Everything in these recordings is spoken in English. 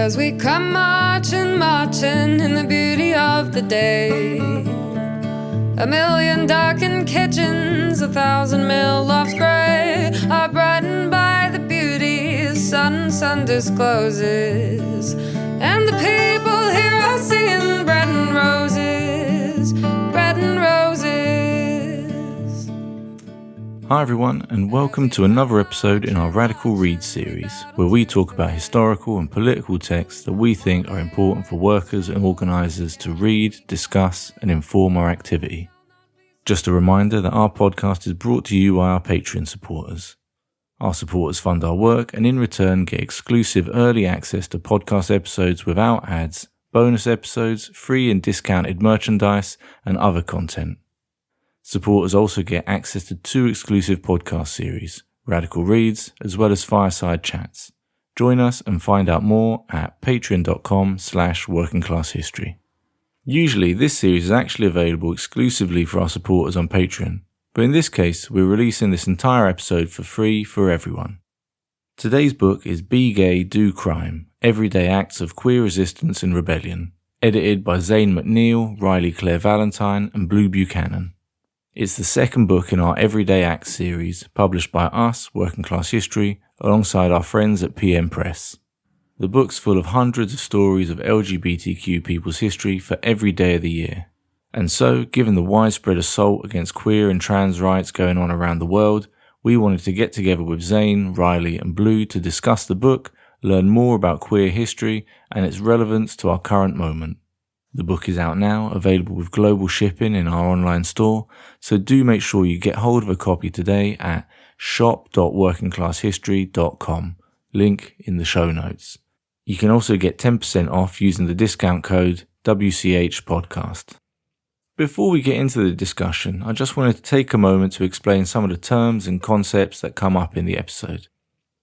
as we come marching, marching in the beauty of the day. A million darkened kitchens, 1,000 mill lofts grey are brightened by the beauty sun discloses. And the people here are singing bread and roses, bread and roses. Hi everyone, and welcome to another episode in our Radical Read series, where we talk about historical and political texts that we think are important for workers and organisers to read, discuss and inform our activity. Just a reminder that our podcast is brought to you by our Patreon supporters. Our supporters fund our work and in return get exclusive early access to podcast episodes without ads, bonus episodes, free and discounted merchandise and other content. Supporters also get access to 2 exclusive podcast series, Radical Reads, as well as Fireside Chats. Join us and find out more at patreon.com/workingclasshistory. Usually this series is actually available exclusively for our supporters on Patreon, but in this case we're releasing this entire episode for free for everyone. Today's book is Be Gay, Do Crime, Everyday Acts of Queer Resistance and Rebellion, edited by Zane McNeil, Riley Claire Valentine and Blue Buchanan. It's the second book in our Everyday Acts series, published by us, Working Class History, alongside our friends at PM Press. The book's full of hundreds of stories of LGBTQ people's history for every day of the year. And so, given the widespread assault against queer and trans rights going on around the world, we wanted to get together with Zane, Riley and Blue to discuss the book, learn more about queer history and its relevance to our current moment. The book is out now, available with global shipping in our online store, so do make sure you get hold of a copy today at shop.workingclasshistory.com, link in the show notes. You can also get 10% off using the discount code WCHpodcast. Before we get into the discussion, I just wanted to take a moment to explain some of the terms and concepts that come up in the episode.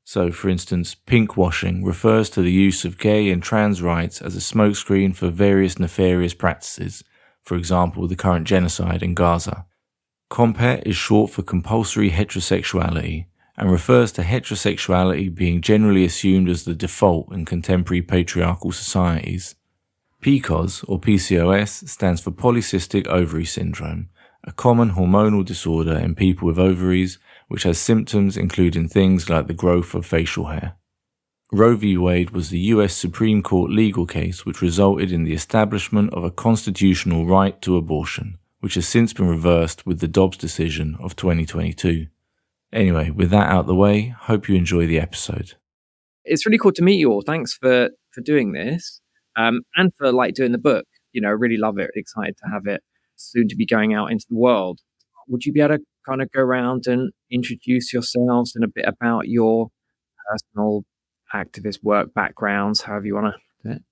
So, for instance, pinkwashing refers to the use of gay and trans rights as a smokescreen for various nefarious practices, for example, the current genocide in Gaza. Comphet is short for compulsory heterosexuality and refers to heterosexuality being generally assumed as the default in contemporary patriarchal societies. PCOS, or PCOS, stands for polycystic ovary syndrome, a common hormonal disorder in people with ovaries, which has symptoms including things like the growth of facial hair. Roe v. Wade was the US Supreme Court legal case which resulted in the establishment of a constitutional right to abortion, which has since been reversed with the Dobbs decision of 2022. Anyway, with that out the way, hope you enjoy the episode. It's really cool to meet you all. Thanks for doing this and for doing the book. I really love it. Excited to have it soon to be going out into the world. Would you be able to kind of go around and introduce yourselves and a bit about your personal activist work backgrounds, however you want to do it?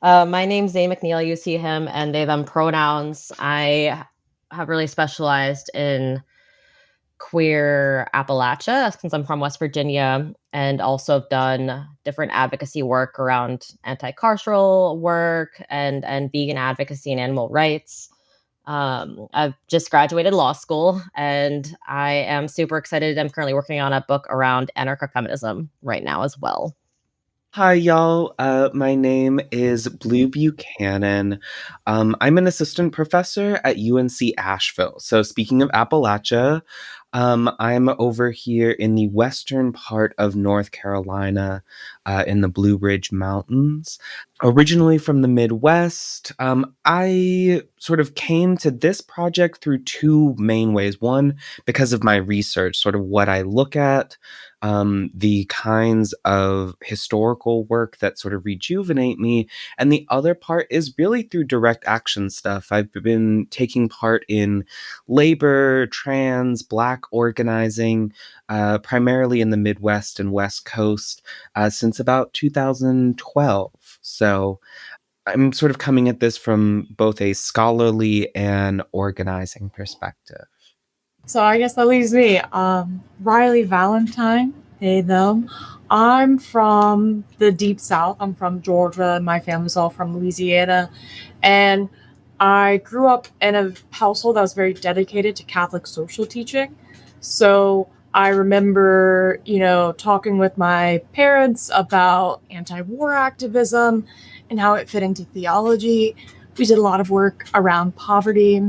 My name's Zane McNeil. You see him and they, them pronouns. I have really specialized in queer Appalachia since I'm from West Virginia, and also have done different advocacy work around anti-carceral work and vegan advocacy and animal rights. I've just graduated law school and I am super excited. I'm currently working on a book around anarcho-feminism right now as well. Hi, y'all. My name is Blue Buchanan. I'm an assistant professor at UNC Asheville. So speaking of Appalachia, I'm over here in the western part of North Carolina, in the Blue Ridge Mountains. Originally from the Midwest, I sort of came to this project through 2 main ways. One, because of my research, sort of what I look at, the kinds of historical work that sort of rejuvenate me. And the other part is really through direct action stuff. I've been taking part in labor, trans, Black organizing, primarily in the Midwest and West Coast, since about 2012. So I'm sort of coming at this from both a scholarly and organizing perspective. So I guess that leaves me. Riley Valentine, they, them. I'm from the Deep South. I'm from Georgia. My family's all from Louisiana. And I grew up in a household that was very dedicated to Catholic social teaching. So I remember, talking with my parents about anti-war activism and how it fit into theology. We did a lot of work around poverty,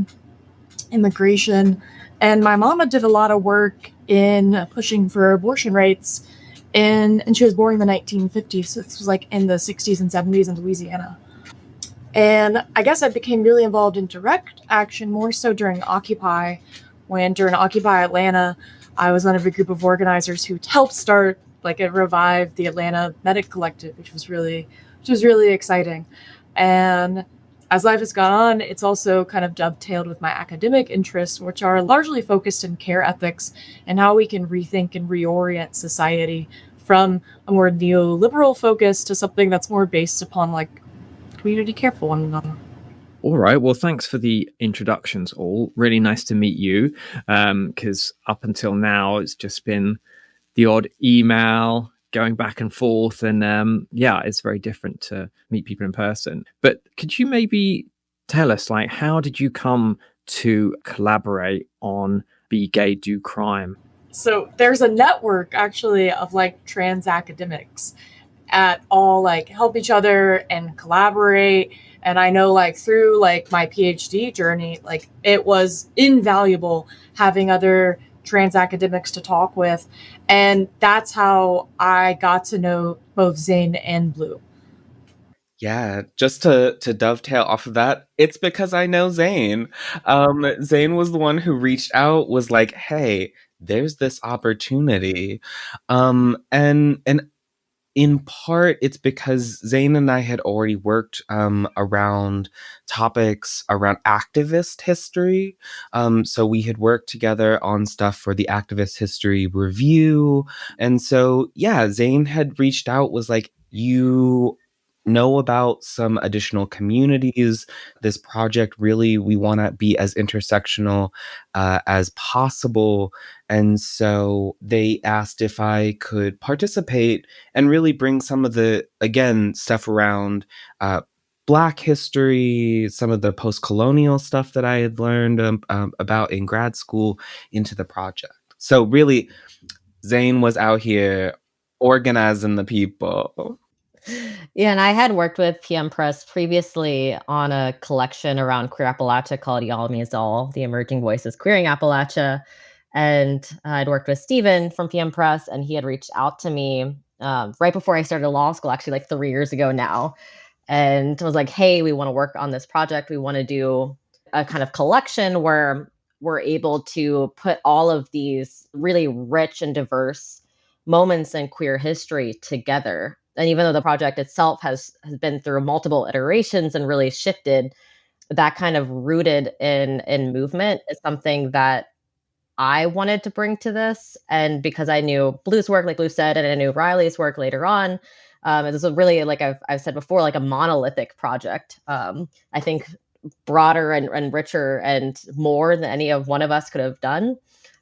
immigration, and my mama did a lot of work in pushing for abortion rights. And she was born in the 1950s, so this was like in the 60s and 70s in Louisiana. And I guess I became really involved in direct action more so during Occupy, when during Occupy Atlanta, I was one of a group of organizers who helped start and revive the Atlanta Medic Collective, which was really exciting. And as life has gone on, it's also kind of dovetailed with my academic interests, which are largely focused in care ethics and how we can rethink and reorient society from a more neoliberal focus to something that's more based upon community care for one another. All right. Well, thanks for the introductions, all. Really nice to meet you. Because up until now, it's just been the odd email going back and forth. And it's very different to meet people in person. But could you maybe tell us, how did you come to collaborate on Be Gay, Do Crime? So there's a network actually of trans academics at all help each other and collaborate. And I know through my PhD journey, it was invaluable having other trans academics to talk with. And that's how I got to know both Zane and Blue. Yeah, just to dovetail off of that, it's because I know Zane. Zane was the one who reached out, was like, "Hey, there's this opportunity," and in part, it's because Zane and I had already worked around topics around activist history. So we had worked together on stuff for the Activist History Review. And so, yeah, Zane had reached out, was like, you know about some additional communities. This project really, we want to be as intersectional as possible. And so they asked if I could participate and really bring some of the, again, stuff around Black history, some of the post-colonial stuff that I had learned about in grad school into the project. So really, Zane was out here organizing the people. Yeah, and I had worked with PM Press previously on a collection around queer Appalachia called Y'all Means All, The Emerging Voices Queering Appalachia. And I'd worked with Stephen from PM Press, and he had reached out to me right before I started law school, actually like 3 years ago now, and was like, hey, we want to work on this project. We want to do a kind of collection where we're able to put all of these really rich and diverse moments in queer history together. And even though the project itself has been through multiple iterations and really shifted, that kind of rooted in movement is something that I wanted to bring to this. And because I knew Blue's work, like Blue said, and I knew Riley's work later on, it was a really, like I've said before, like a monolithic project. I think broader and richer and more than any of one of us could have done.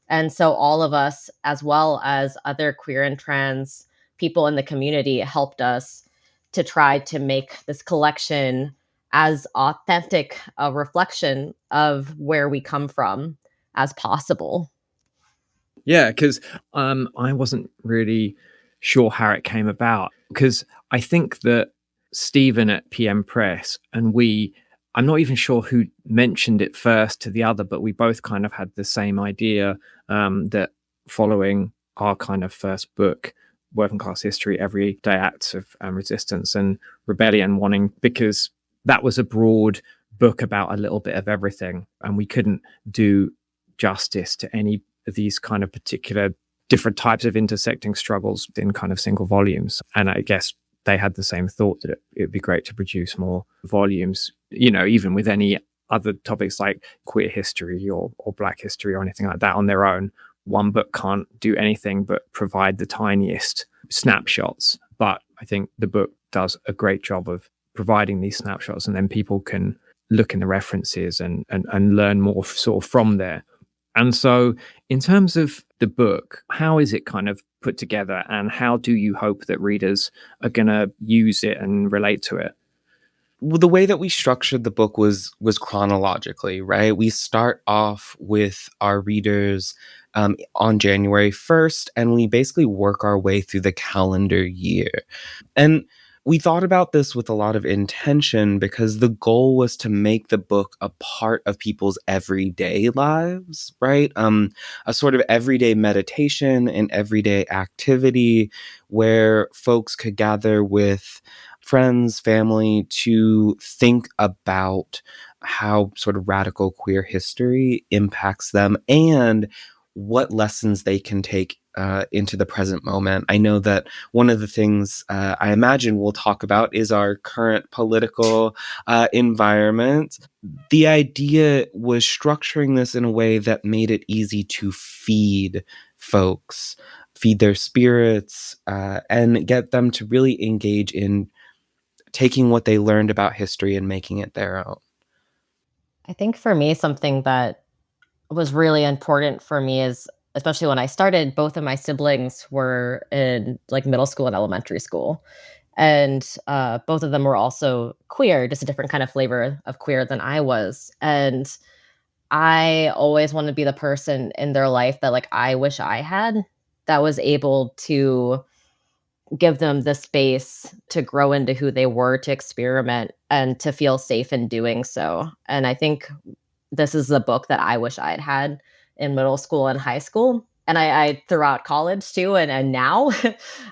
And so all of us, as well as other queer and trans people in the community, helped us to try to make this collection as authentic a reflection of where we come from as possible. Yeah, because I wasn't really sure how it came about, because I think that Stephen at PM Press and I'm not even sure who mentioned it first to the other, but we both kind of had the same idea, that following our kind of first book, Working Class History, Everyday Acts of Resistance and Rebellion, because that was a broad book about a little bit of everything, and we couldn't do justice to any of these kind of particular different types of intersecting struggles in kind of single volumes. And I guess they had the same thought that it would be great to produce more volumes, even with any other topics like queer history or Black history or anything like that on their own. One book can't do anything but provide the tiniest snapshots. But I think the book does a great job of providing these snapshots, and then people can look in the references and learn more sort of from there. And so in terms of the book, how is it kind of put together, and how do you hope that readers are going to use it and relate to it? The way that we structured the book was chronologically, right? We start off with our readers on January 1st, and we basically work our way through the calendar year. And we thought about this with a lot of intention because the goal was to make the book a part of people's everyday lives, right? A sort of everyday meditation and everyday activity where folks could gather with friends, family to think about how sort of radical queer history impacts them and what lessons they can take into the present moment. I know that one of the things I imagine we'll talk about is our current political environment. The idea was structuring this in a way that made it easy to feed folks, feed their spirits, and get them to really engage in taking what they learned about history and making it their own. I think for me, something that was really important for me is, especially when I started, both of my siblings were in like middle school and elementary school. And both of them were also queer, just a different kind of flavor of queer than I was. And I always wanted to be the person in their life that like I wish I had, that was able to give them the space to grow into who they were, to experiment and to feel safe in doing so. And I think this is the book that I wish I had had in middle school and high school. And I throughout college too, and now,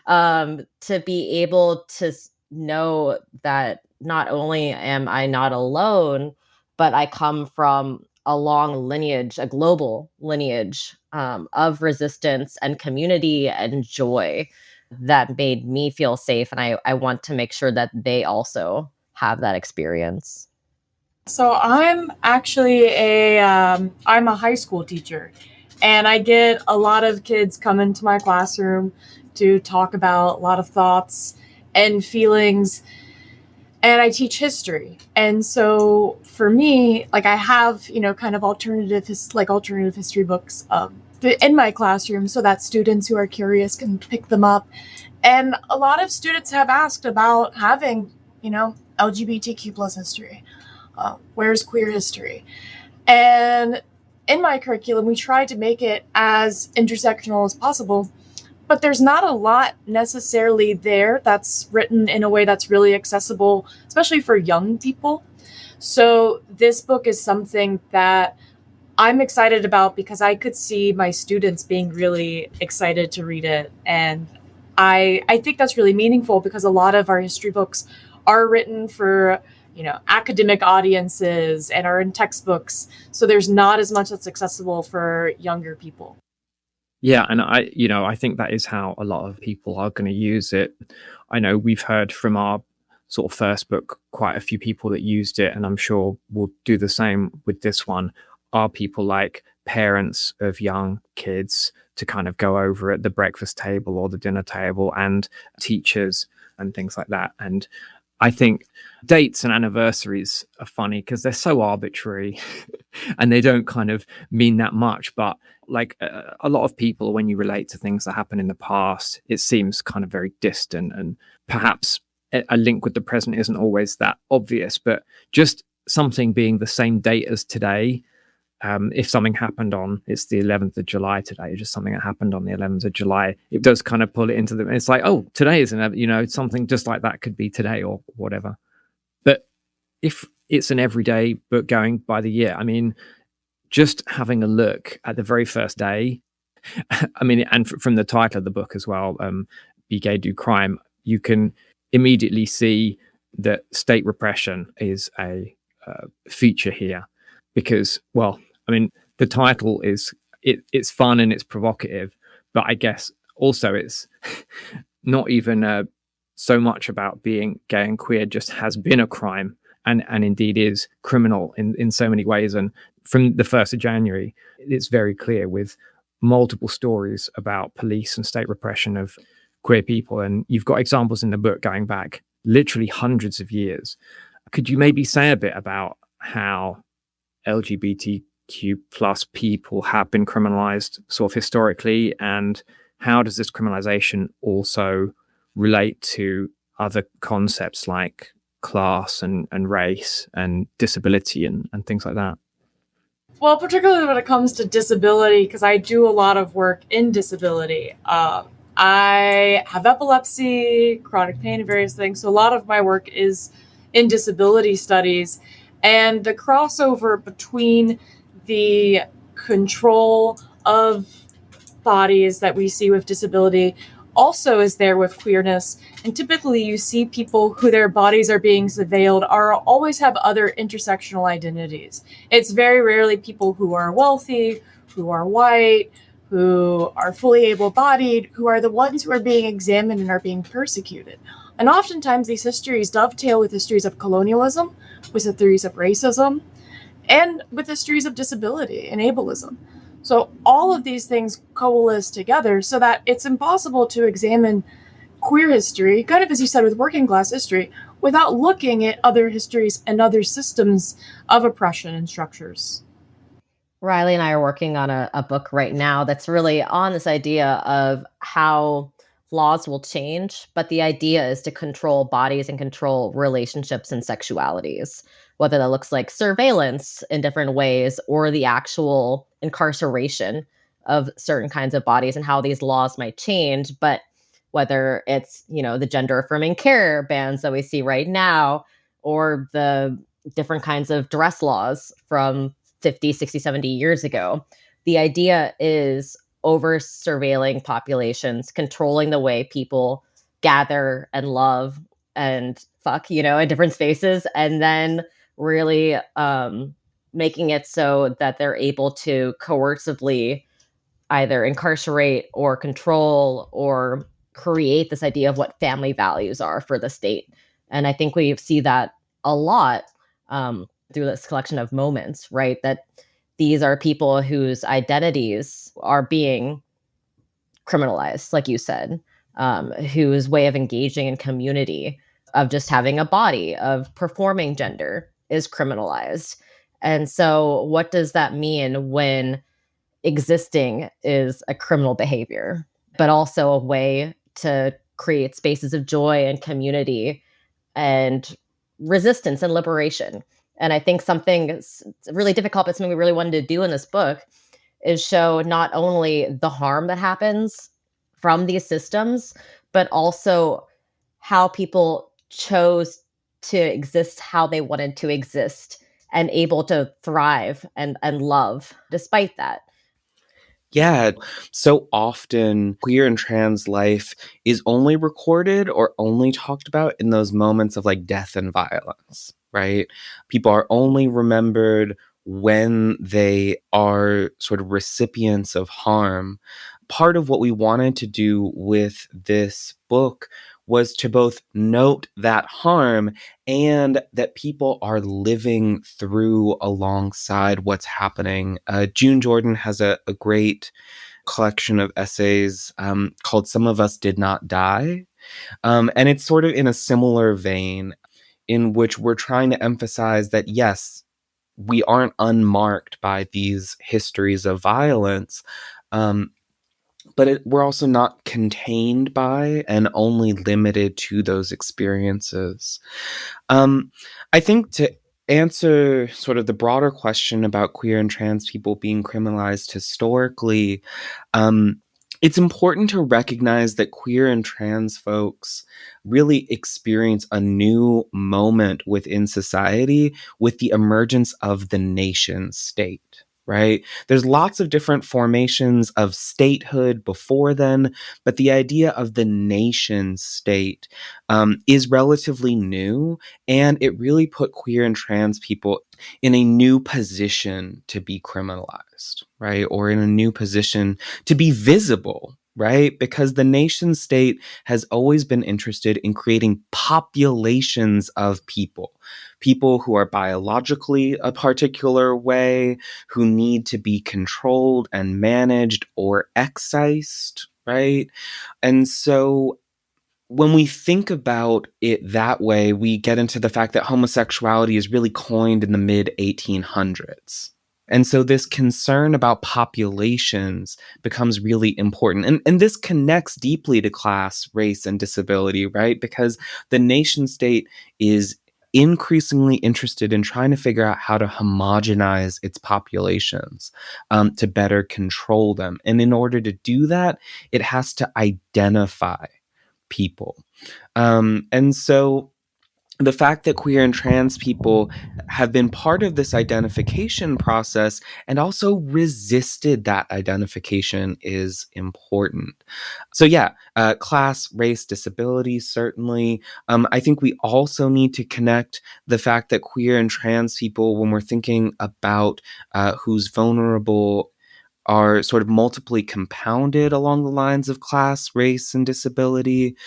to be able to know that not only am I not alone, but I come from a long lineage, a global lineage, of resistance and community and joy that made me feel safe. And I want to make sure that they also have that experience. So I'm actually I'm a high school teacher, and I get a lot of kids come into my classroom to talk about a lot of thoughts and feelings, and I teach history. And so for me, like I have, kind of alternative history books in my classroom so that students who are curious can pick them up. And a lot of students have asked about having, LGBTQ plus history. Where's queer history? And in my curriculum, we try to make it as intersectional as possible, but there's not a lot necessarily there that's written in a way that's really accessible, especially for young people. So this book is something that I'm excited about because I could see my students being really excited to read it. And I think that's really meaningful because a lot of our history books are written for, academic audiences and are in textbooks. So there's not as much that's accessible for younger people. Yeah, and I think that is how a lot of people are going to use it. I know we've heard from our sort of first book quite a few people that used it, and I'm sure we'll do the same with this one. Are people like parents of young kids to kind of go over at the breakfast table or the dinner table, and teachers and things like that. And I think dates and anniversaries are funny because they're so arbitrary and they don't kind of mean that much. But like a lot of people, when you relate to things that happened in the past, it seems kind of very distant, and perhaps a link with the present isn't always that obvious. But just something being the same date as today, if something happened on, it's the 11th of July today, just something that happened on the 11th of July, it does kind of pull it into it's like, oh, today is something just like that could be today or whatever. But if it's an everyday book going by the year, I mean, just having a look at the very first day, I mean, and from the title of the book as well, Be Gay, Do Crime, you can immediately see that state repression is a feature here because, well, I mean, the title is it's fun and it's provocative, but I guess also it's not even so much about being gay and queer, just has been a crime and indeed is criminal in so many ways. And from the 1st of January, it's very clear with multiple stories about police and state repression of queer people. And you've got examples in the book going back literally hundreds of years. Could you maybe say a bit about how LGBTQ plus people have been criminalized sort of historically, and how does this criminalization also relate to other concepts like class and race and disability and things like that? Well, particularly when it comes to disability, because I do a lot of work in disability. I have epilepsy, chronic pain, and various things. So a lot of my work is in disability studies. And the crossover between the control of bodies that we see with disability also is there with queerness. And typically you see people who their bodies are being surveilled are always have other intersectional identities. It's very rarely people who are wealthy, who are white, who are fully able-bodied, who are the ones who are being examined and are being persecuted. And oftentimes these histories dovetail with histories of colonialism, with the theories of racism, and with histories of disability and ableism. So all of these things coalesce together so that it's impossible to examine queer history, kind of as you said with working class history, without looking at other histories and other systems of oppression and structures. Riley and I are working on a book right now that's really on this idea of how laws will change, but the idea is to control bodies and control relationships and sexualities, whether that looks like surveillance in different ways or the actual incarceration of certain kinds of bodies and how these laws might change. But whether it's, the gender affirming care bans that we see right now or the different kinds of dress laws from 50, 60, 70 years ago. The idea is over surveilling populations, controlling the way people gather and love and fuck, in different spaces, and then really making it so that they're able to coercively either incarcerate or control or create this idea of what family values are for the state. And I think we see that a lot through this collection of moments, right? That these are people whose identities are being criminalized, like you said, whose way of engaging in community, of just having a body, of performing gender is criminalized. And so, what does that mean when existing is a criminal behavior, but also a way to create spaces of joy and community and resistance and liberation? And I think something that's really difficult, but something we really wanted to do in this book is show not only the harm that happens from these systems, but also how people chose to exist how they wanted to exist and able to thrive and love despite that. Yeah, so often queer and trans life is only recorded or only talked about in those moments of like death and violence, right? People are only remembered when they are sort of recipients of harm. Part of what we wanted to do with this book was to both note that harm and that people are living through alongside what's happening. June Jordan has a great collection of essays called Some of Us Did Not Die. And it's sort of in a similar vein in which we're trying to emphasize that, yes, we aren't unmarked by these histories of violence. But we're also not contained by and only limited to those experiences. Um, I think to answer sort of the broader question about queer and trans people being criminalized historically, um, it's important to recognize that queer and trans folks really experience a new moment within society with the emergence of the nation state. Right? There's lots of different formations of statehood before then, but the idea of the nation state is relatively new, and it really put queer and trans people in a new position to be criminalized, right? Or in a new position to be visible, right? Because the nation state has always been interested in creating populations of people who are biologically a particular way, who need to be controlled and managed or excised, right? And so when we think about it that way, we get into the fact that homosexuality is really coined in the mid 1800s. And so this concern about populations becomes really important. And this connects deeply to class, race, and disability, right? Because the nation state is increasingly interested in trying to figure out how to homogenize its populations to better control them. And in order to do that, it has to identify people. And so the fact that queer and trans people have been part of this identification process and also resisted that identification is important. So, yeah, class, race, disability, certainly. I think we also need to connect the fact that queer and trans people, when we're thinking about who's vulnerable, are sort of multiply compounded along the lines of class, race, and disability.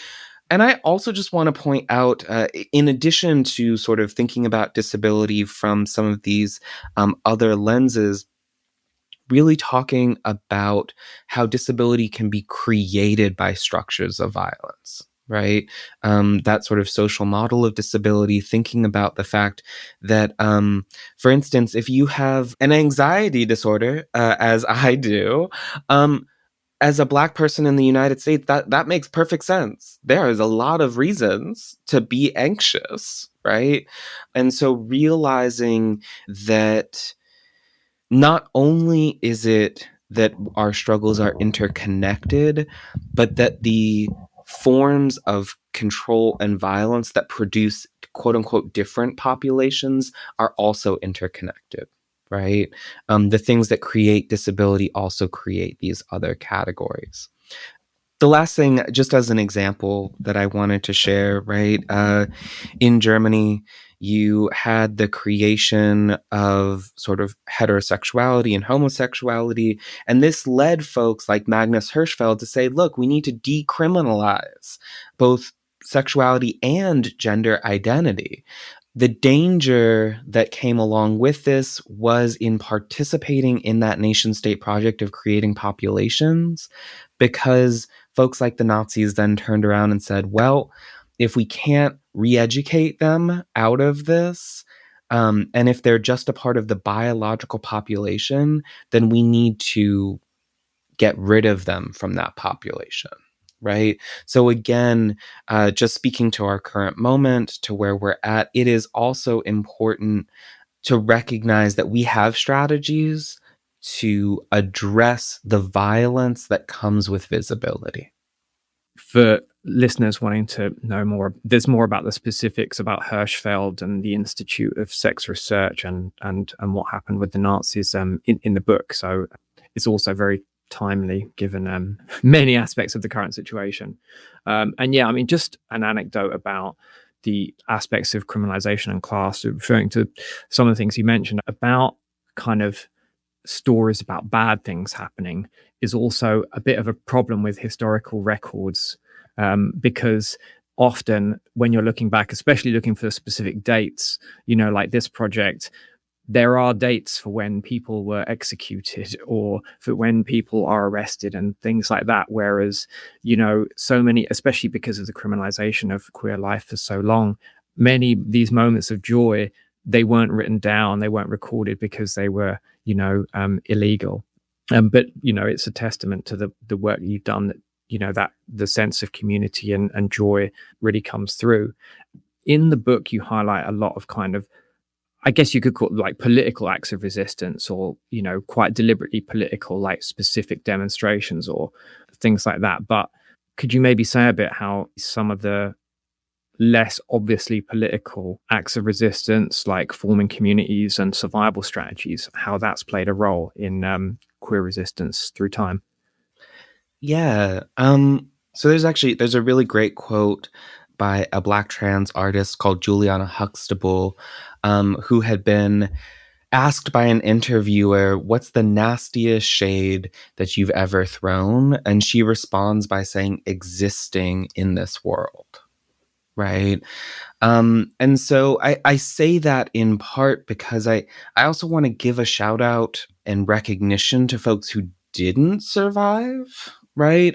And I also just want to point out, in addition to sort of thinking about disability from some of these other lenses, really talking about how disability can be created by structures of violence, right? That sort of social model of disability, thinking about the fact that, for instance, if you have an anxiety disorder, as I do, as a Black person in the United States, that makes perfect sense. There is a lot of reasons to be anxious, right? And so realizing that not only is it that our struggles are interconnected, but that the forms of control and violence that produce quote unquote different populations are also interconnected, right? The things that create disability also create these other categories. The last thing, just as an example that I wanted to share, right? In Germany, you had the creation of sort of heterosexuality and homosexuality. And this led folks like Magnus Hirschfeld to say, look, we need to decriminalize both sexuality and gender identity. The danger that came along with this was in participating in that nation state project of creating populations, because folks like the Nazis then turned around and said, well, if we can't re-educate them out of this, and if they're just a part of the biological population, then we need to get rid of them from that population, right? So again, just speaking to our current moment, to where we're at, it is also important to recognize that we have strategies to address the violence that comes with visibility. For listeners wanting to know more, there's more about the specifics about Hirschfeld and the Institute of Sex Research and what happened with the Nazis in the book. So it's also very timely given many aspects of the current situation. And yeah, I mean, just an anecdote about the aspects of criminalization and class, referring to some of the things you mentioned about kind of stories about bad things happening, is also a bit of a problem with historical records, because often when you're looking back, especially looking for specific dates, like this project, there are dates for when people were executed or for when people are arrested and things like that. Whereas, so many, especially because of the criminalization of queer life for so long, many these moments of joy, they weren't written down, they weren't recorded because they were, illegal. But, it's a testament to the work you've done that, that the sense of community and joy really comes through. In the book, you highlight a lot of kind of, I guess you could call it like political acts of resistance, or, quite deliberately political, like specific demonstrations or things like that. But could you maybe say a bit how some of the less obviously political acts of resistance, like forming communities and survival strategies, how that's played a role in queer resistance through time? Yeah. So there's a really great quote by a Black trans artist called Juliana Huxtable, who had been asked by an interviewer, what's the nastiest shade that you've ever thrown? And she responds by saying, existing in this world. Right. And so I say that in part because I also want to give a shout out and recognition to folks who didn't survive. Right.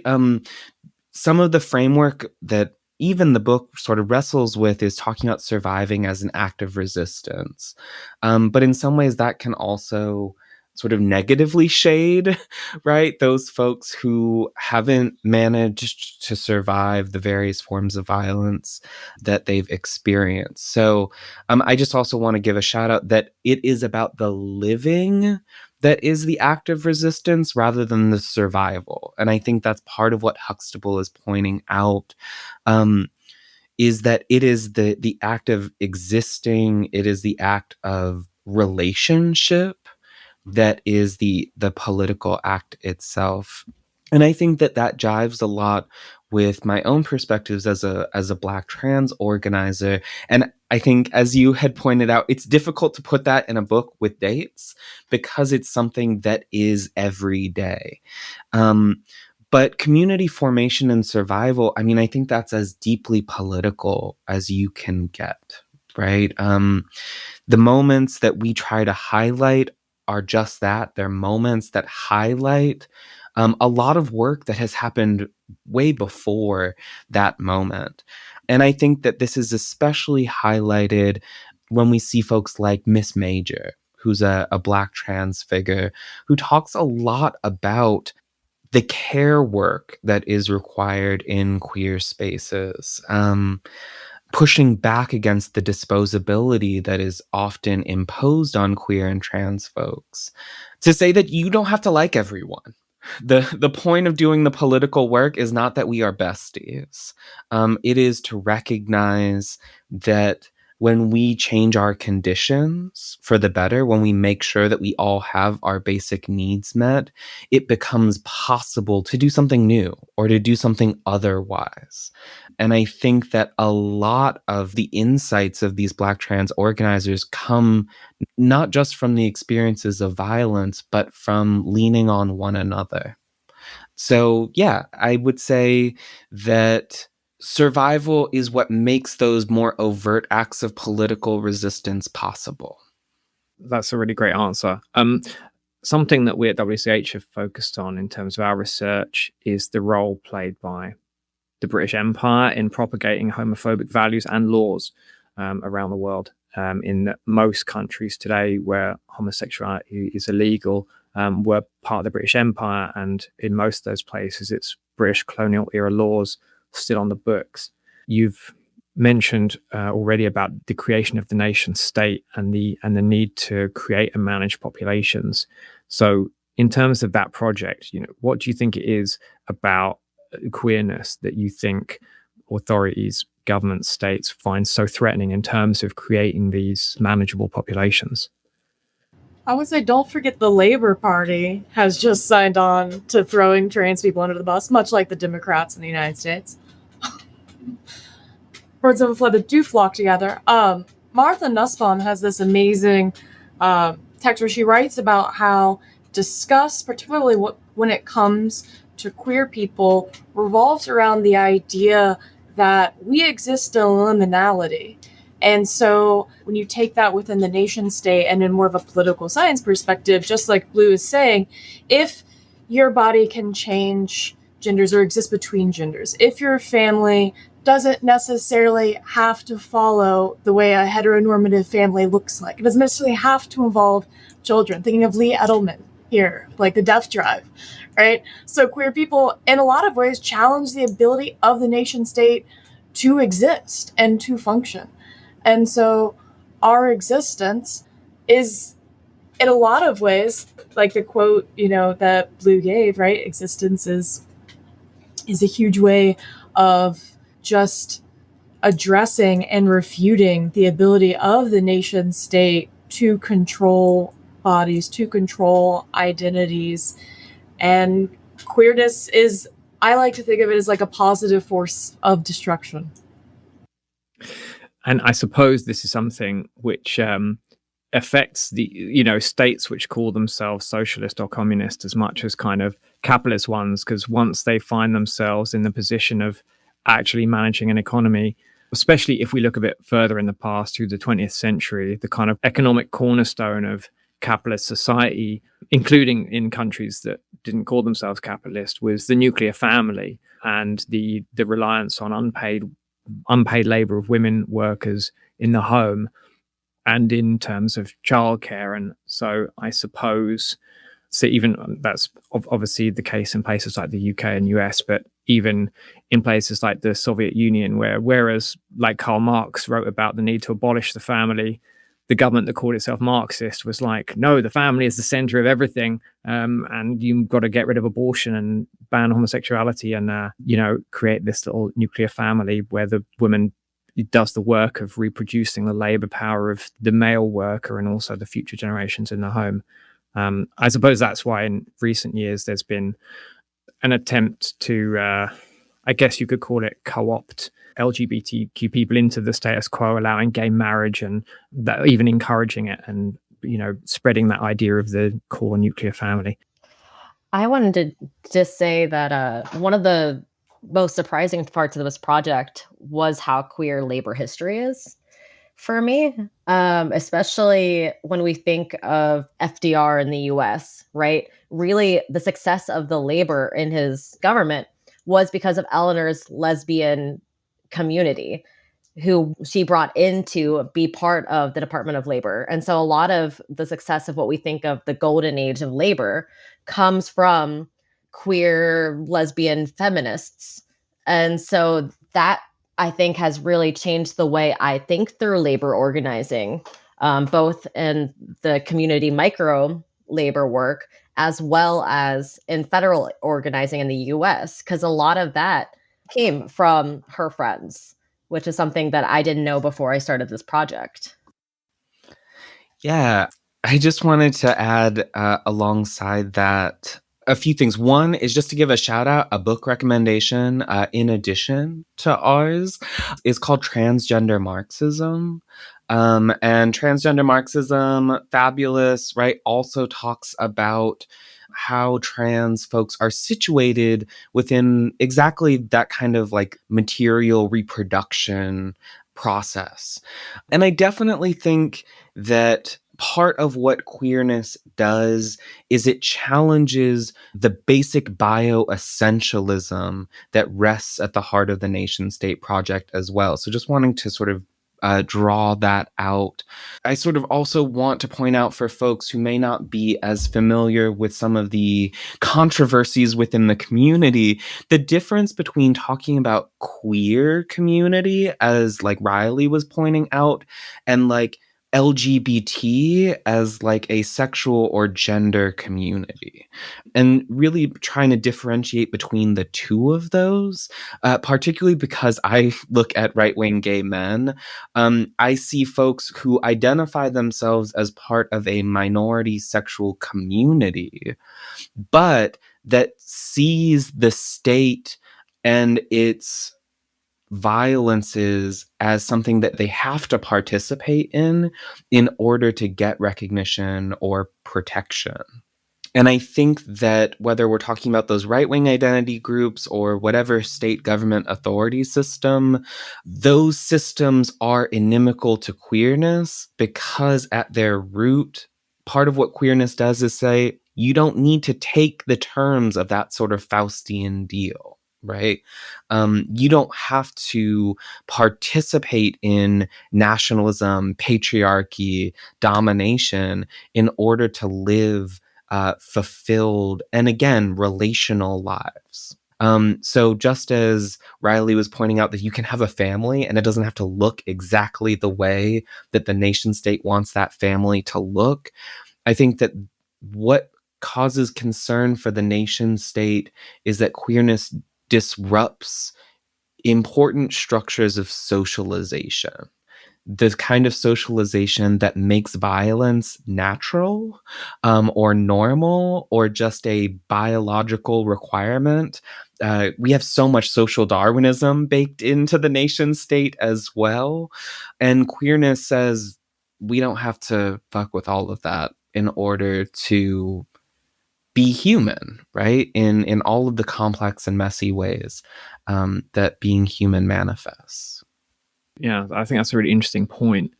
Some of the framework that even the book sort of wrestles with is talking about surviving as an act of resistance. But in some ways that can also sort of negatively shade, right? Those folks who haven't managed to survive the various forms of violence that they've experienced. So I just also want to give a shout out that it is about the living that is the act of resistance rather than the survival. And I think that's part of what Huxtable is pointing out. Is that it is the act of existing, it is the act of relationship that is the political act itself. And I think that that jives a lot with my own perspectives as a Black trans organizer. And I think, as you had pointed out, it's difficult to put that in a book with dates because it's something that is every day. But community formation and survival, I mean, I think that's as deeply political as you can get, right? The moments that we try to highlight are just that. They're moments that highlight a lot of work that has happened way before that moment. And I think that this is especially highlighted when we see folks like Miss Major, who's a Black trans figure, who talks a lot about the care work that is required in queer spaces, pushing back against the disposability that is often imposed on queer and trans folks, to say that you don't have to like everyone. The point of doing the political work is not that we are besties. It is to recognize that when we change our conditions for the better, when we make sure that we all have our basic needs met, it becomes possible to do something new or to do something otherwise. And I think that a lot of the insights of these Black trans organizers come not just from the experiences of violence, but from leaning on one another. So, yeah, I would say that survival is what makes those more overt acts of political resistance possible. That's a really great answer. Something that we at WCH have focused on in terms of our research is the role played by the British Empire in propagating homophobic values and laws around the world. In most countries today where homosexuality is illegal, we're part of the British Empire, and in most of those places, it's British colonial era laws still on the books. You've mentioned already about the creation of the nation state and the need to create and manage populations. So, in terms of that project, what do you think it is about queerness that you think authorities, governments, states find so threatening in terms of creating these manageable populations? I would say don't forget the Labour Party has just signed on to throwing trans people under the bus, much like the Democrats in the United States. Birds of a feather do flock together. Martha Nussbaum has this amazing text where she writes about how disgust, particularly when it comes to queer people, revolves around the idea that we exist in liminality. And so when you take that within the nation state and in more of a political science perspective, just like Blue is saying, if your body can change genders or exist between genders, if your family doesn't necessarily have to follow the way a heteronormative family looks like, it doesn't necessarily have to involve children. Thinking of Lee Edelman here, like the Death Drive, right? So queer people, in a lot of ways, challenge the ability of the nation state to exist and to function. And so our existence is, in a lot of ways, like the quote, that Blue gave, right? Existence is a huge way of just addressing and refuting the ability of the nation state to control bodies, to control identities. And queerness is, I like to think of it as like a positive force of destruction. And I suppose this is something which affects the states which call themselves socialist or communist as much as kind of capitalist ones, because once they find themselves in the position of actually managing an economy, especially if we look a bit further in the past through the 20th century, the kind of economic cornerstone of capitalist society, including in countries that didn't call themselves capitalist, was the nuclear family and the reliance on unpaid labor of women workers in the home. and in terms of childcare. And so I suppose, so even that's obviously the case in places like the UK and US, but even in places like the Soviet Union, whereas like Karl Marx wrote about the need to abolish the family, the government that called itself Marxist was like, no, the family is the center of everything, and you've got to get rid of abortion and ban homosexuality and create this little nuclear family where the woman does the work of reproducing the labor power of the male worker and also the future generations in the home. I suppose that's why in recent years there's been an attempt to, I guess you could call it, co-opt LGBTQ people into the status quo, allowing gay marriage and that, even encouraging it, and spreading that idea of the core nuclear family. I wanted to just say that one of the most surprising parts of this project was how queer labor history is for me, especially when we think of FDR in the US, right? Really, the success of the labor in his government was because of Eleanor's lesbian community, who she brought in to be part of the Department of Labor. And so a lot of the success of what we think of the golden age of labor comes from queer lesbian feminists. And so that, I think, has really changed the way I think through labor organizing, both in the community micro labor work as well as in federal organizing in the US, because a lot of that came from her friends, which is something that I didn't know before I started this project. Yeah, I just wanted to add alongside that a few things. One is just to give a shout out, a book recommendation in addition to ours is called Transgender Marxism. And Transgender Marxism, fabulous, right? Also talks about how trans folks are situated within exactly that kind of like material reproduction process. And I definitely think that part of what queerness does is it challenges the basic bioessentialism that rests at the heart of the nation state project as well. So just wanting to sort of draw that out. I sort of also want to point out for folks who may not be as familiar with some of the controversies within the community, the difference between talking about queer community, as like Riley was pointing out, and like LGBT as like a sexual or gender community, and really trying to differentiate between the two of those, particularly because I look at right-wing gay men. I see folks who identify themselves as part of a minority sexual community, but that sees the state and its violences as something that they have to participate in order to get recognition or protection. And I think that whether we're talking about those right-wing identity groups or whatever state government authority system, those systems are inimical to queerness because at their root, part of what queerness does is say, you don't need to take the terms of that sort of Faustian deal. Right? You don't have to participate in nationalism, patriarchy, domination in order to live fulfilled and, again, relational lives. So just as Riley was pointing out that you can have a family and it doesn't have to look exactly the way that the nation state wants that family to look, I think that what causes concern for the nation state is that queerness disrupts important structures of socialization. The kind of socialization that makes violence natural, or normal, or just a biological requirement. We have so much social Darwinism baked into the nation state as well. And queerness says we don't have to fuck with all of that in order to be human, right? In all of the complex and messy ways that being human manifests. Yeah, I think that's a really interesting point.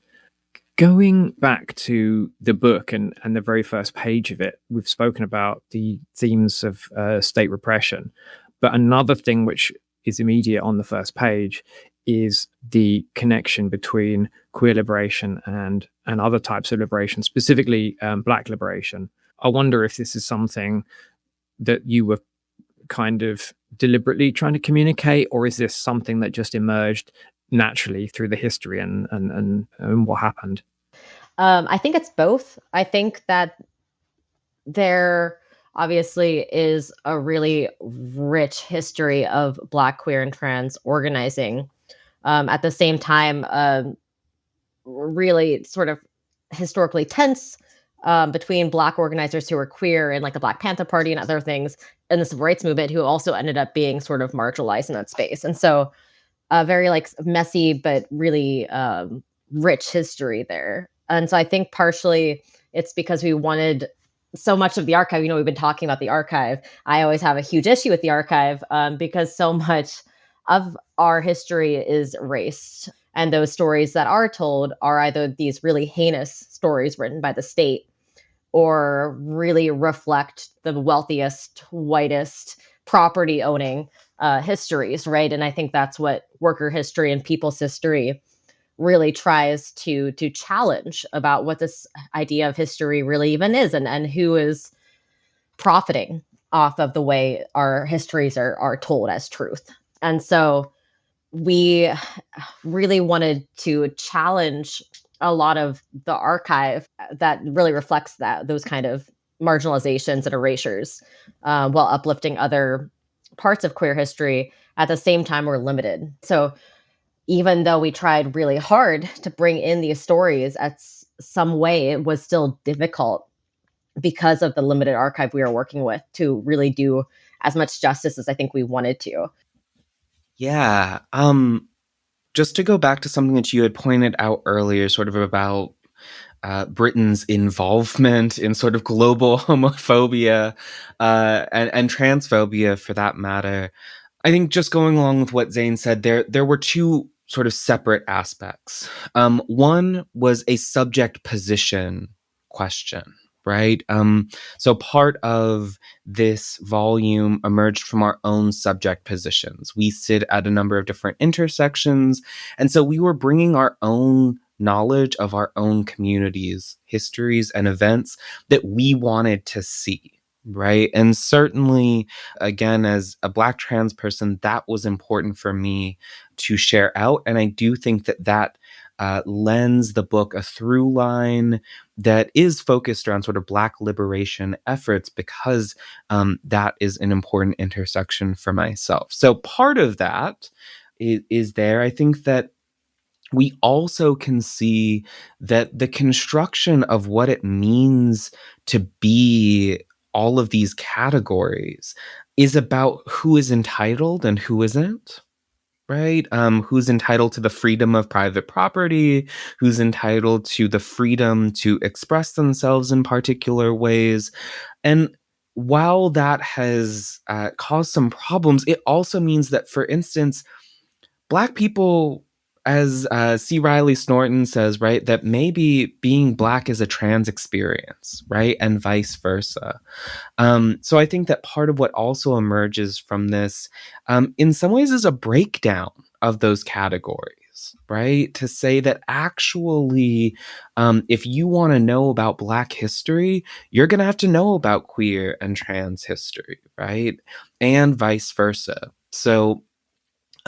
Going back to the book and the very first page of it, we've spoken about the themes of state repression. But another thing which is immediate on the first page is the connection between queer liberation and other types of liberation, specifically Black liberation. I wonder if this is something that you were kind of deliberately trying to communicate, or is this something that just emerged naturally through the history and what happened? I think it's both. I think that there obviously is a really rich history of Black, queer, and trans organizing. At the same time, really sort of historically tense between Black organizers who were queer and like the Black Panther Party and other things, and the civil rights movement, who also ended up being sort of marginalized in that space. And so, very like messy but really rich history there. And so I think partially it's because we wanted so much of the archive. You know, we've been talking about the archive. I always have a huge issue with the archive because so much of our history is erased. And those stories that are told are either these really heinous stories written by the state or really reflect the wealthiest, whitest, property owning histories, right? And I think that's what worker history and people's history really tries to challenge about what this idea of history really even is, and who is profiting off of the way our histories are told as truth. And so we really wanted to challenge a lot of the archive that really reflects those kind of marginalizations and erasures, while uplifting other parts of queer history. At the same time, we're limited. So even though we tried really hard to bring in these stories, at some way it was still difficult because of the limited archive we were working with to really do as much justice as I think we wanted to. Yeah. Just to go back to something that you had pointed out earlier, sort of about Britain's involvement in sort of global homophobia and transphobia, for that matter. I think just going along with what Zane said, there were two sort of separate aspects. One was a subject position question, right? So part of this volume emerged from our own subject positions. We sit at a number of different intersections, and so we were bringing our own knowledge of our own communities, histories, and events that we wanted to see. Right. And certainly, again, as a Black trans person, that was important for me to share out. And I do think that lends the book a through line that is focused around sort of Black liberation efforts, because that is an important intersection for myself. So part of that is there. I think that we also can see that the construction of what it means to be all of these categories is about who is entitled and who isn't, right? Who's entitled to the freedom of private property, who's entitled to the freedom to express themselves in particular ways. And while that has caused some problems, it also means that, for instance, Black people, as C. Riley Snorton says, right, that maybe being Black is a trans experience, right, and vice versa. So I think that part of what also emerges from this, in some ways, is a breakdown of those categories, right? To say that actually, if you want to know about Black history, you're going to have to know about queer and trans history, right? And vice versa. So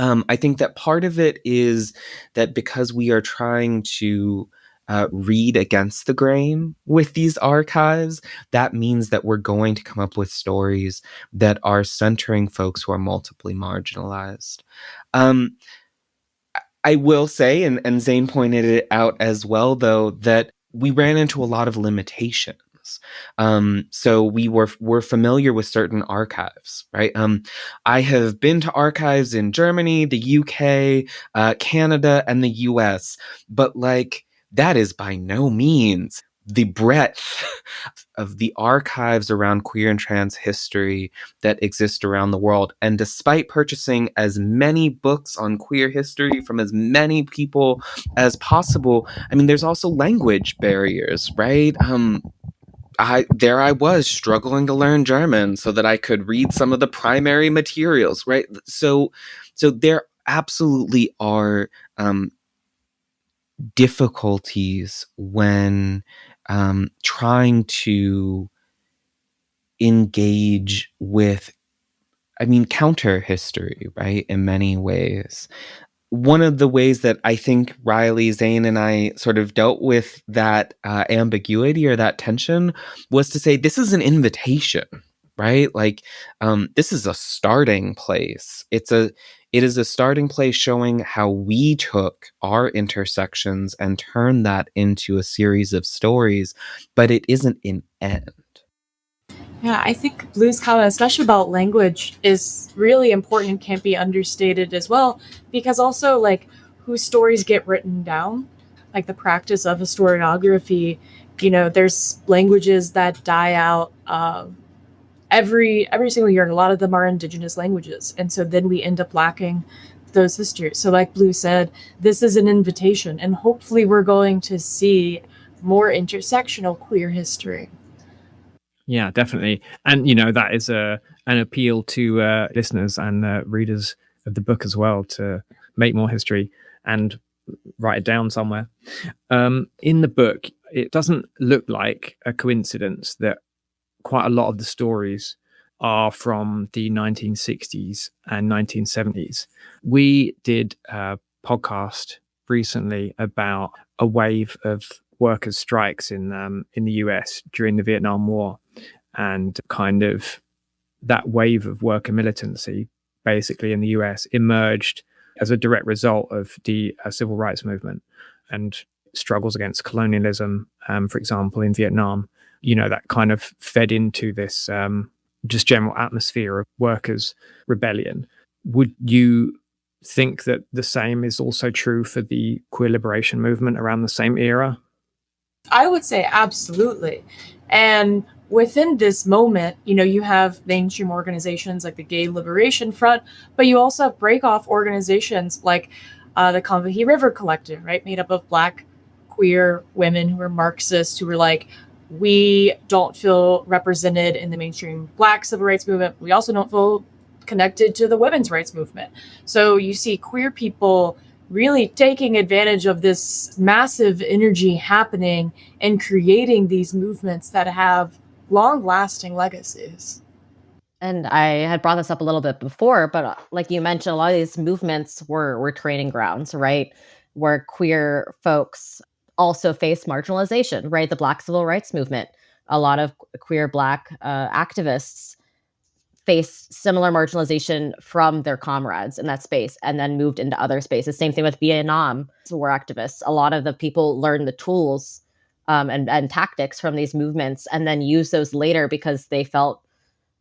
I think that part of it is that because we are trying to read against the grain with these archives, that means that we're going to come up with stories that are centering folks who are multiply marginalized. Um, I will say, and Zane pointed it out as well, though, that we ran into a lot of limitations. So we're familiar with certain archives, right? I have been to archives in Germany, the UK, Canada, and the US, but like that is by no means the breadth of the archives around queer and trans history that exist around the world. And despite purchasing as many books on queer history from as many people as possible, I mean, there's also language barriers, right? I was struggling to learn German so that I could read some of the primary materials, right? So there absolutely are difficulties when trying to engage with, counter history, right? In many ways. One of the ways that I think Riley, Zane, and I sort of dealt with that ambiguity or that tension was to say, this is an invitation, right? Like, this is a starting place. It is a starting place showing how we took our intersections and turned that into a series of stories, but it isn't an end. Yeah, I think Blue's comment, especially about language, is really important and can't be understated as well. Because also, like, whose stories get written down, like the practice of historiography, there's languages that die out every single year, and a lot of them are indigenous languages, and so then we end up lacking those histories. So, like Blue said, this is an invitation, and hopefully, we're going to see more intersectional queer history. Yeah, definitely. And, that is an appeal to listeners and readers of the book as well, to make more history and write it down somewhere. In the book, it doesn't look like a coincidence that quite a lot of the stories are from the 1960s and 1970s. We did a podcast recently about a wave of workers' strikes in the US during the Vietnam War, and kind of that wave of worker militancy basically in the US emerged as a direct result of the civil rights movement and struggles against colonialism, for example, in Vietnam. That kind of fed into this just general atmosphere of workers' rebellion. Would you think that the same is also true for the queer liberation movement around the same era? I would say absolutely. And within this moment, you have mainstream organizations like the Gay Liberation Front, but you also have break-off organizations like the Convahee River Collective, right? Made up of Black queer women who are Marxists, who were like, we don't feel represented in the mainstream Black civil rights movement. We also don't feel connected to the women's rights movement. So you see queer people really taking advantage of this massive energy happening and creating these movements that have long-lasting legacies. And I had brought this up a little bit before, but like you mentioned, a lot of these movements were training grounds, right? Where queer folks also face marginalization, right? The Black Civil Rights Movement, a lot of queer Black activists face similar marginalization from their comrades in that space and then moved into other spaces. Same thing with Vietnam war activists. A lot of the people learned the tools and tactics from these movements and then used those later because they felt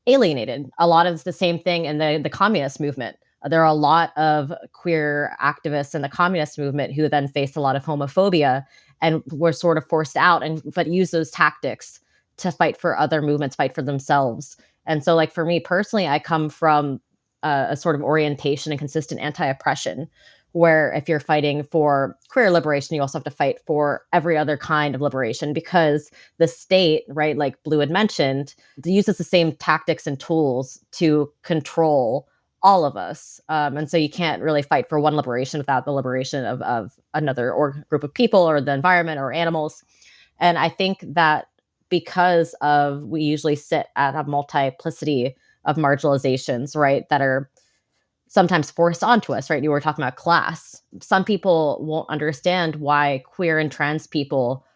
alienated. A lot of the same thing in the communist movement. There are a lot of queer activists in the communist movement who then faced a lot of homophobia and were sort of forced out but use those tactics to fight for other movements, fight for themselves. And so, like, for me personally, I come from a sort of orientation and consistent anti-oppression, where if you're fighting for queer liberation, you also have to fight for every other kind of liberation, because the state, right, like Blue had mentioned, uses the same tactics and tools to control all of us. And so you can't really fight for one liberation without the liberation of another or group of people or the environment or animals. And I think that because of we usually sit at a multiplicity of marginalizations, right, that are sometimes forced onto us, right? You were talking about class. Some people won't understand why queer and trans people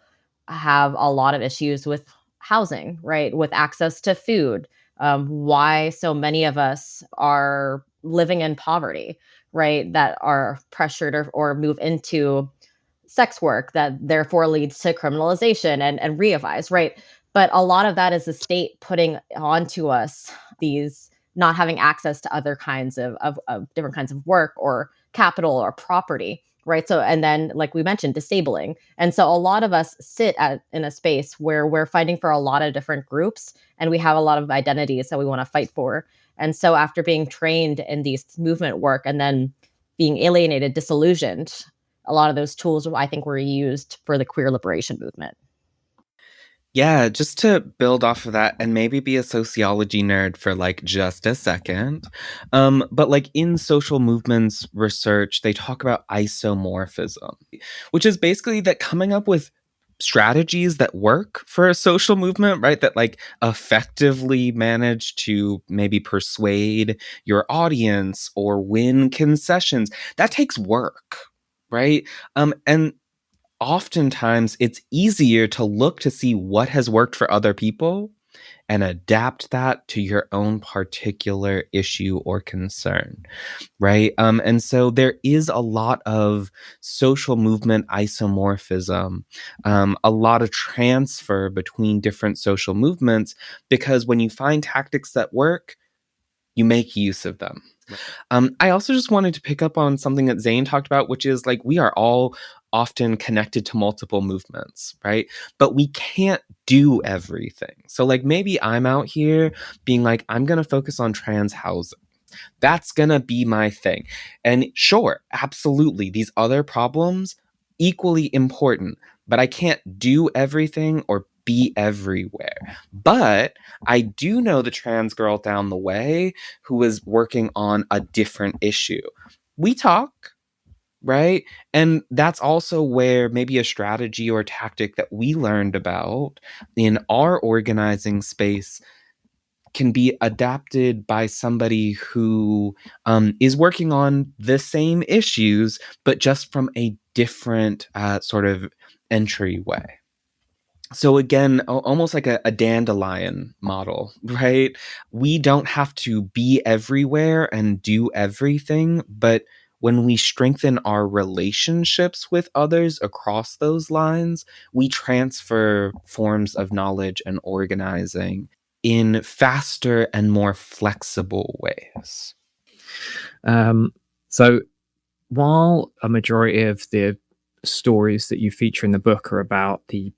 have a lot of issues with housing, right? With access to food. Why so many of us are living in poverty, right? That are pressured or move into sex work that therefore leads to criminalization and reifies, right? But a lot of that is the state putting onto us these not having access to other kinds of different kinds of work or capital or property, right? So, and then, like we mentioned, disabling. And so a lot of us sit in a space where we're fighting for a lot of different groups and we have a lot of identities that we want to fight for. And so after being trained in these movement work and then being alienated, disillusioned, a lot of those tools I think were used for the queer liberation movement. Yeah, just to build off of that and maybe be a sociology nerd for like just a second. But like in social movements research, they talk about isomorphism, which is basically that coming up with strategies that work for a social movement, right? That like effectively manage to maybe persuade your audience or win concessions. That takes work, right? And oftentimes it's easier to look to see what has worked for other people and adapt that to your own particular issue or concern, right? And so there is a lot of social movement isomorphism, a lot of transfer between different social movements, because when you find tactics that work, you make use of them. I also just wanted to pick up on something that Zane talked about, which is like we are all often connected to multiple movements, right? But we can't do everything. So, like, maybe I'm out here being like, I'm going to focus on trans housing. That's going to be my thing. And sure, absolutely, these other problems, equally important, but I can't do everything or be everywhere. But I do know the trans girl down the way who is working on a different issue. We talk, right? And that's also where maybe a strategy or tactic that we learned about in our organizing space can be adapted by somebody who is working on the same issues, but just from a different sort of entryway. So again, almost like a dandelion model, right? We don't have to be everywhere and do everything, but when we strengthen our relationships with others across those lines, we transfer forms of knowledge and organizing in faster and more flexible ways. So while a majority of the stories that you feature in the book are about the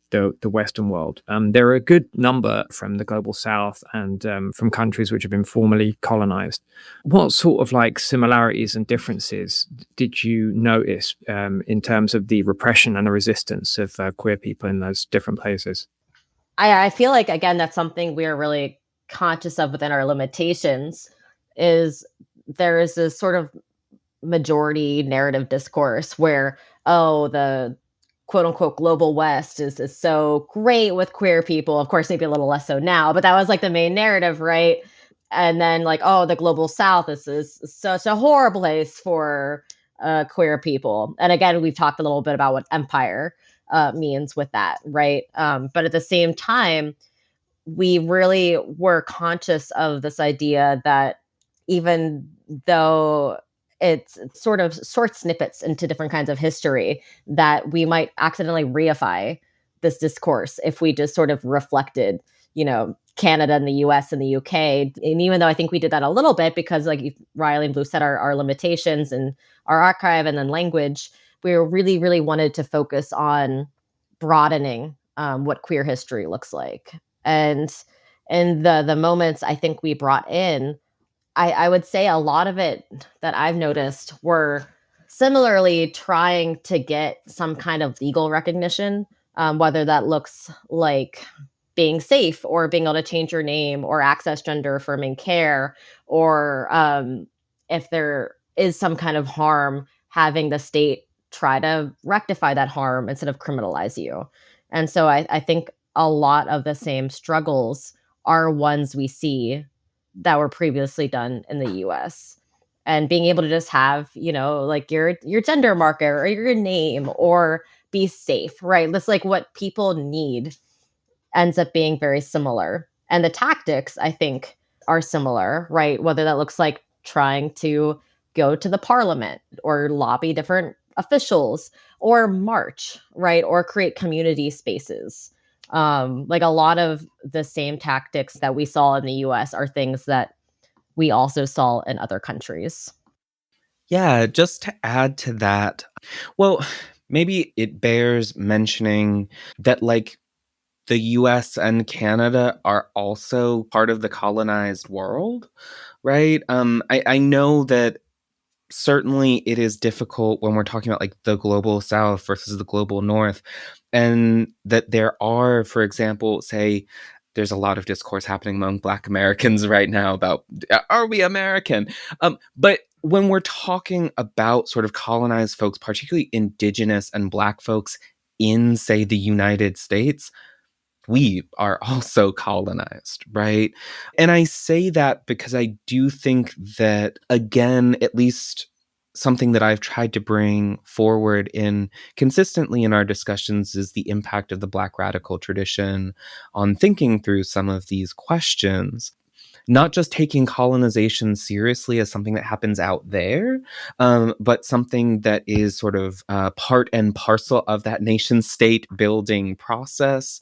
Western world, there are a good number from the global South and from countries which have been formerly colonized. What sort of like similarities and differences did you notice in terms of the repression and the resistance of queer people in those different places? I feel like, again, that's something we're really conscious of within our limitations. Is there is this sort of majority narrative discourse where, oh, the quote unquote global West is so great with queer people. Of course, maybe a little less so now, but that was like the main narrative, right? And then like, oh, the global South is such a horrible place for queer people. And again, we've talked a little bit about what empire means with that, right? But at the same time, we really were conscious of this idea that even though it's sort of short snippets into different kinds of history, that we might accidentally reify this discourse if we just sort of reflected, Canada and the US and the UK. And even though I think we did that a little bit because, like Riley and Blue said, our limitations and our archive and then language, we really, really wanted to focus on broadening what queer history looks like. And the moments I think we brought in, I would say a lot of it that I've noticed were similarly trying to get some kind of legal recognition, whether that looks like being safe or being able to change your name or access gender affirming care, or if there is some kind of harm, having the state try to rectify that harm instead of criminalize you. And so I think a lot of the same struggles are ones we see that were previously done in the US. And being able to just have, like your gender marker or your name or be safe, right? That's like what people need ends up being very similar. And the tactics, I think, are similar, right? Whether that looks like trying to go to the parliament or lobby different officials or march, right? Or create community spaces. Like a lot of the same tactics that we saw in the US are things that we also saw in other countries. Yeah, just to add to that, well, maybe it bears mentioning that, like, the US and Canada are also part of the colonized world, right? I know that certainly it is difficult when we're talking about like the global South versus the global North, and that there are, for example, say, there's a lot of discourse happening among Black Americans right now about are we American? But when we're talking about sort of colonized folks, particularly Indigenous and Black folks in, say, the United States, we are also colonized, right? And I say that because I do think that, again, at least something that I've tried to bring forward in consistently in our discussions is the impact of the Black radical tradition on thinking through some of these questions, not just taking colonization seriously as something that happens out there, but something that is sort of part and parcel of that nation state building process,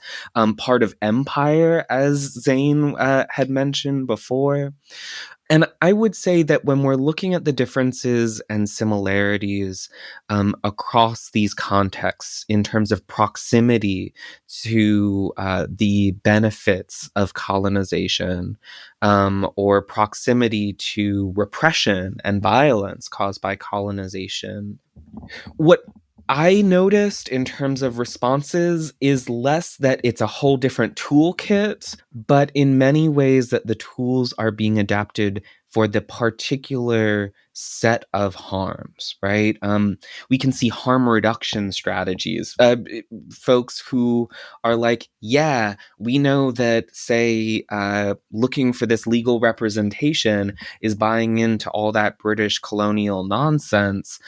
part of empire, as Zane had mentioned before. And I would say that when we're looking at the differences and similarities across these contexts in terms of proximity to the benefits of colonization, or proximity to repression and violence caused by colonization, what I noticed in terms of responses is less that it's a whole different toolkit, but in many ways that the tools are being adapted for the particular set of harms, right? We can see harm reduction strategies. Folks who are like, yeah, we know that, say, looking for this legal representation is buying into all that British colonial nonsense,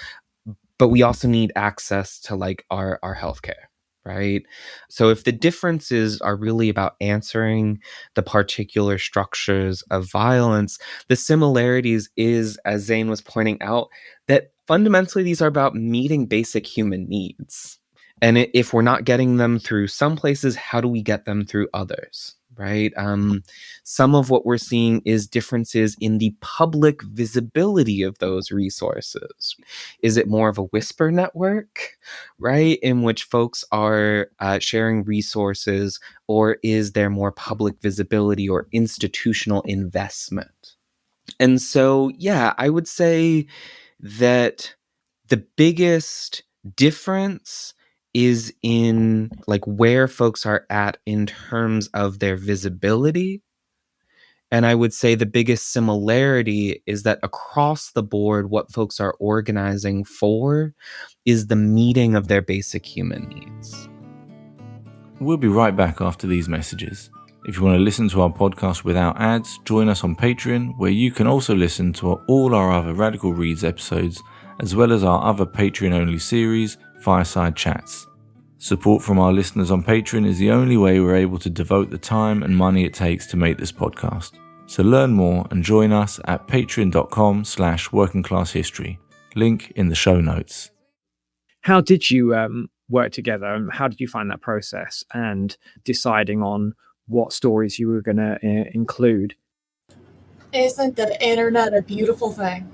but we also need access to like our healthcare, right? So if the differences are really about answering the particular structures of violence, the similarities is, as Zane was pointing out, that fundamentally these are about meeting basic human needs. And if we're not getting them through some places, how do we get them through others? Right? Some of what we're seeing is differences in the public visibility of those resources. Is it more of a whisper network, right, in which folks are sharing resources, or is there more public visibility or institutional investment? And so, yeah, I would say that the biggest difference is in like where folks are at in terms of their visibility. And I would say the biggest similarity is that across the board, what folks are organizing for is the meeting of their basic human needs. We'll be right back after these messages. If you want to listen to our podcast without ads, join us on Patreon, where you can also listen to all our other Radical Reads episodes, as well as our other Patreon-only series, Fireside Chats. Support from our listeners on Patreon is the only way we're able to devote the time and money it takes to make this podcast. So learn more and join us at patreon.com/workingclasshistory. Link in the show notes. How did you work together, and how did you find that process and deciding on what stories you were going to include? Isn't the internet a beautiful thing?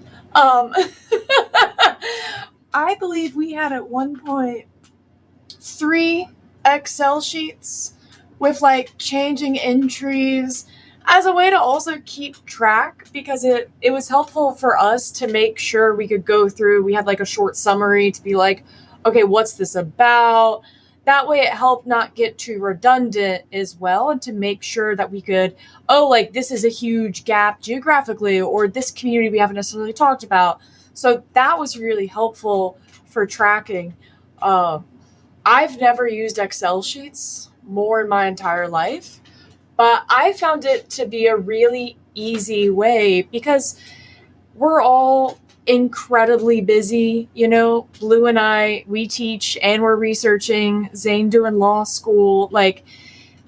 I believe we had at one point 3 Excel sheets with like changing entries as a way to also keep track, because it was helpful for us to make sure we could go through. We had like a short summary to be like, okay, what's this about? That way it helped not get too redundant as well, and to make sure that we could, like this is a huge gap geographically, or this community we haven't necessarily talked about. So that was really helpful for tracking. I've never used Excel sheets more in my entire life, but I found it to be a really easy way because we're all incredibly busy. Blue and I, we teach and we're researching, Zane doing law school, like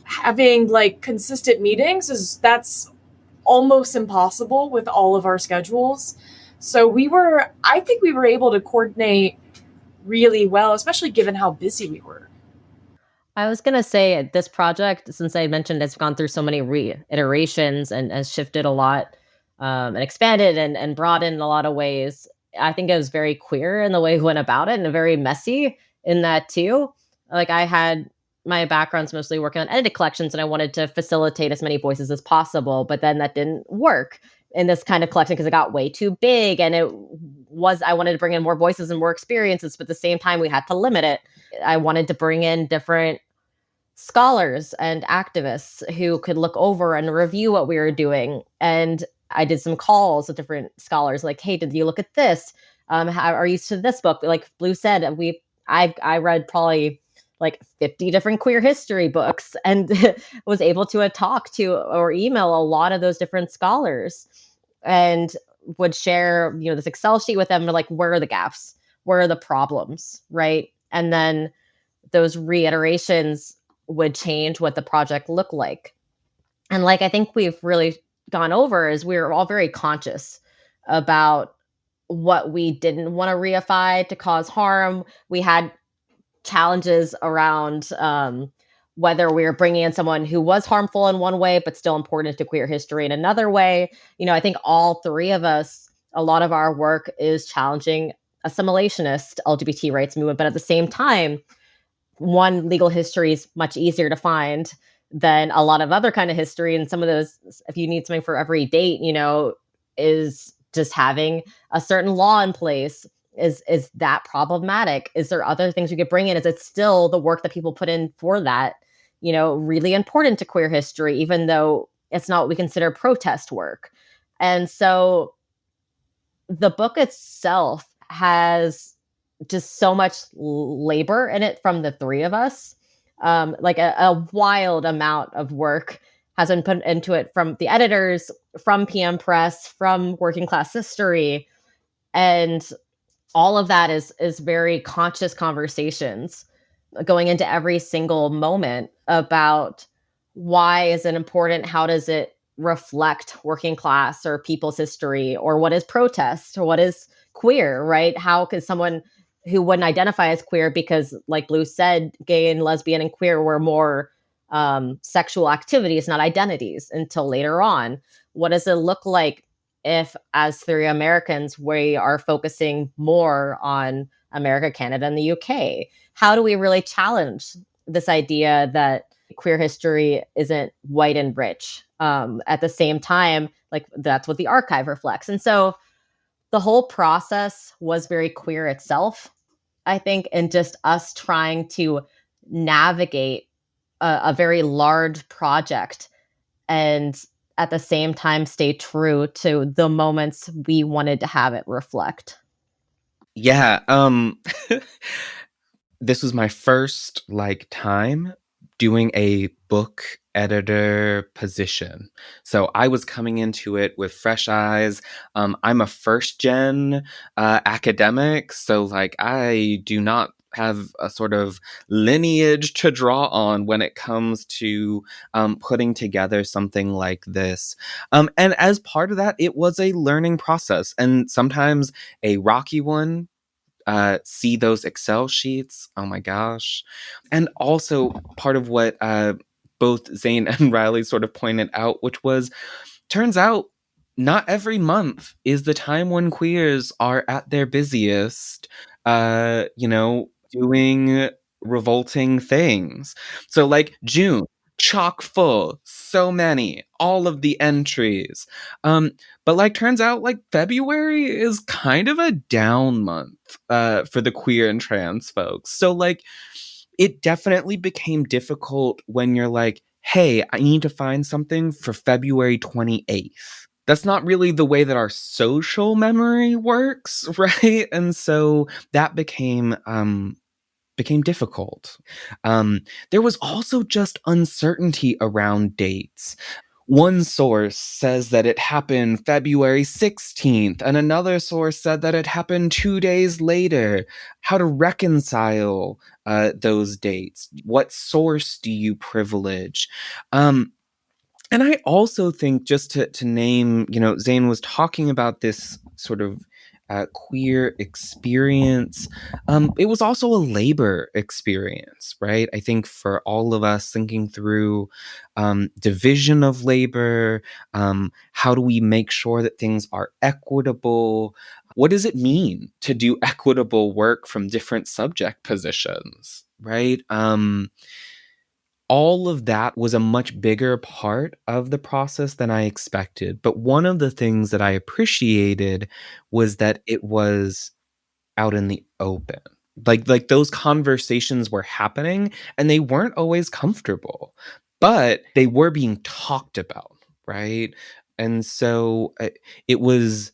having like consistent meetings that's almost impossible with all of our schedules. So I think we were able to coordinate really well, especially given how busy we were. I was going to say this project, since I mentioned it's gone through so many reiterations and has shifted a lot, and expanded and broadened in a lot of ways. I think it was very queer in the way we went about it, and very messy in that too. Like I had my background's mostly working on edited collections, and I wanted to facilitate as many voices as possible, but then that didn't work in this kind of collection because it got way too big, and it I wanted to bring in more voices and more experiences, but at the same time we had to limit it. I wanted to bring in different scholars and activists who could look over and review what we were doing. And I did some calls with different scholars, like, "Hey, did you look at this? How are you to this book?" Like Blue said, I read probably like 50 different queer history books and was able to talk to or email a lot of those different scholars and would share, this Excel sheet with them. Like, where are the gaps? Where are the problems? Right. And then those reiterations would change what the project looked like. And like I think we've really gone over is we were all very conscious about what we didn't want to reify to cause harm. We had challenges around whether we were bringing in someone who was harmful in one way but still important to queer history in another way. I think all three of us, a lot of our work is challenging assimilationist LGBT rights movement, but at the same time, one, legal history is much easier to find than a lot of other kind of history. And some of those, if you need something for every date, is just having a certain law in place. Is that problematic? Is there other things you could bring in? Is it still the work that people put in for that, really important to queer history, even though it's not what we consider protest work? And so the book itself has just so much labor in it from the three of us. Like a wild amount of work has been put into it from the editors, from PM Press, from Working Class History. And all of that is very conscious conversations going into every single moment about why is it important? How does it reflect working class or people's history, or what is protest, or what is queer, right? How could someone who wouldn't identify as queer, because like Blue said, gay and lesbian and queer were more sexual activities, not identities until later on. What does it look like if, as three Americans, we are focusing more on America, Canada, and the UK? How do we really challenge this idea that queer history isn't white and rich? At the same time, like that's what the archive reflects. And so the whole process was very queer itself, I think, and just us trying to navigate a very large project and at the same time stay true to the moments we wanted to have it reflect. Yeah, this was my first time doing a book editor position. So I was coming into it with fresh eyes. I'm a first gen academic, so I do not have a sort of lineage to draw on when it comes to putting together something like this. And as part of that, it was a learning process, and sometimes a rocky one. See those Excel sheets. Oh my gosh. And also part of what both Zane and Riley sort of pointed out, which was, turns out not every month is the time when queers are at their busiest, doing revolting things. So June, chock full, so many, all of the entries. But turns out February is kind of a down month for the queer and trans folks. So it definitely became difficult when you're hey, I need to find something for February 28th. That's not really the way that our social memory works, right? And so that became difficult. There was also just uncertainty around dates. One source says that it happened February 16th, and another source said that it happened 2 days later. How to reconcile those dates? What source do you privilege? And I also think, just to name, Zane was talking about this sort of queer experience. It was also a labor experience, right? I think for all of us thinking through division of labor, how do we make sure that things are equitable? What does it mean to do equitable work from different subject positions, right? all of that was a much bigger part of the process than I expected. But one of the things that I appreciated was that it was out in the open. Like those conversations were happening and they weren't always comfortable, but they were being talked about, right? And so it was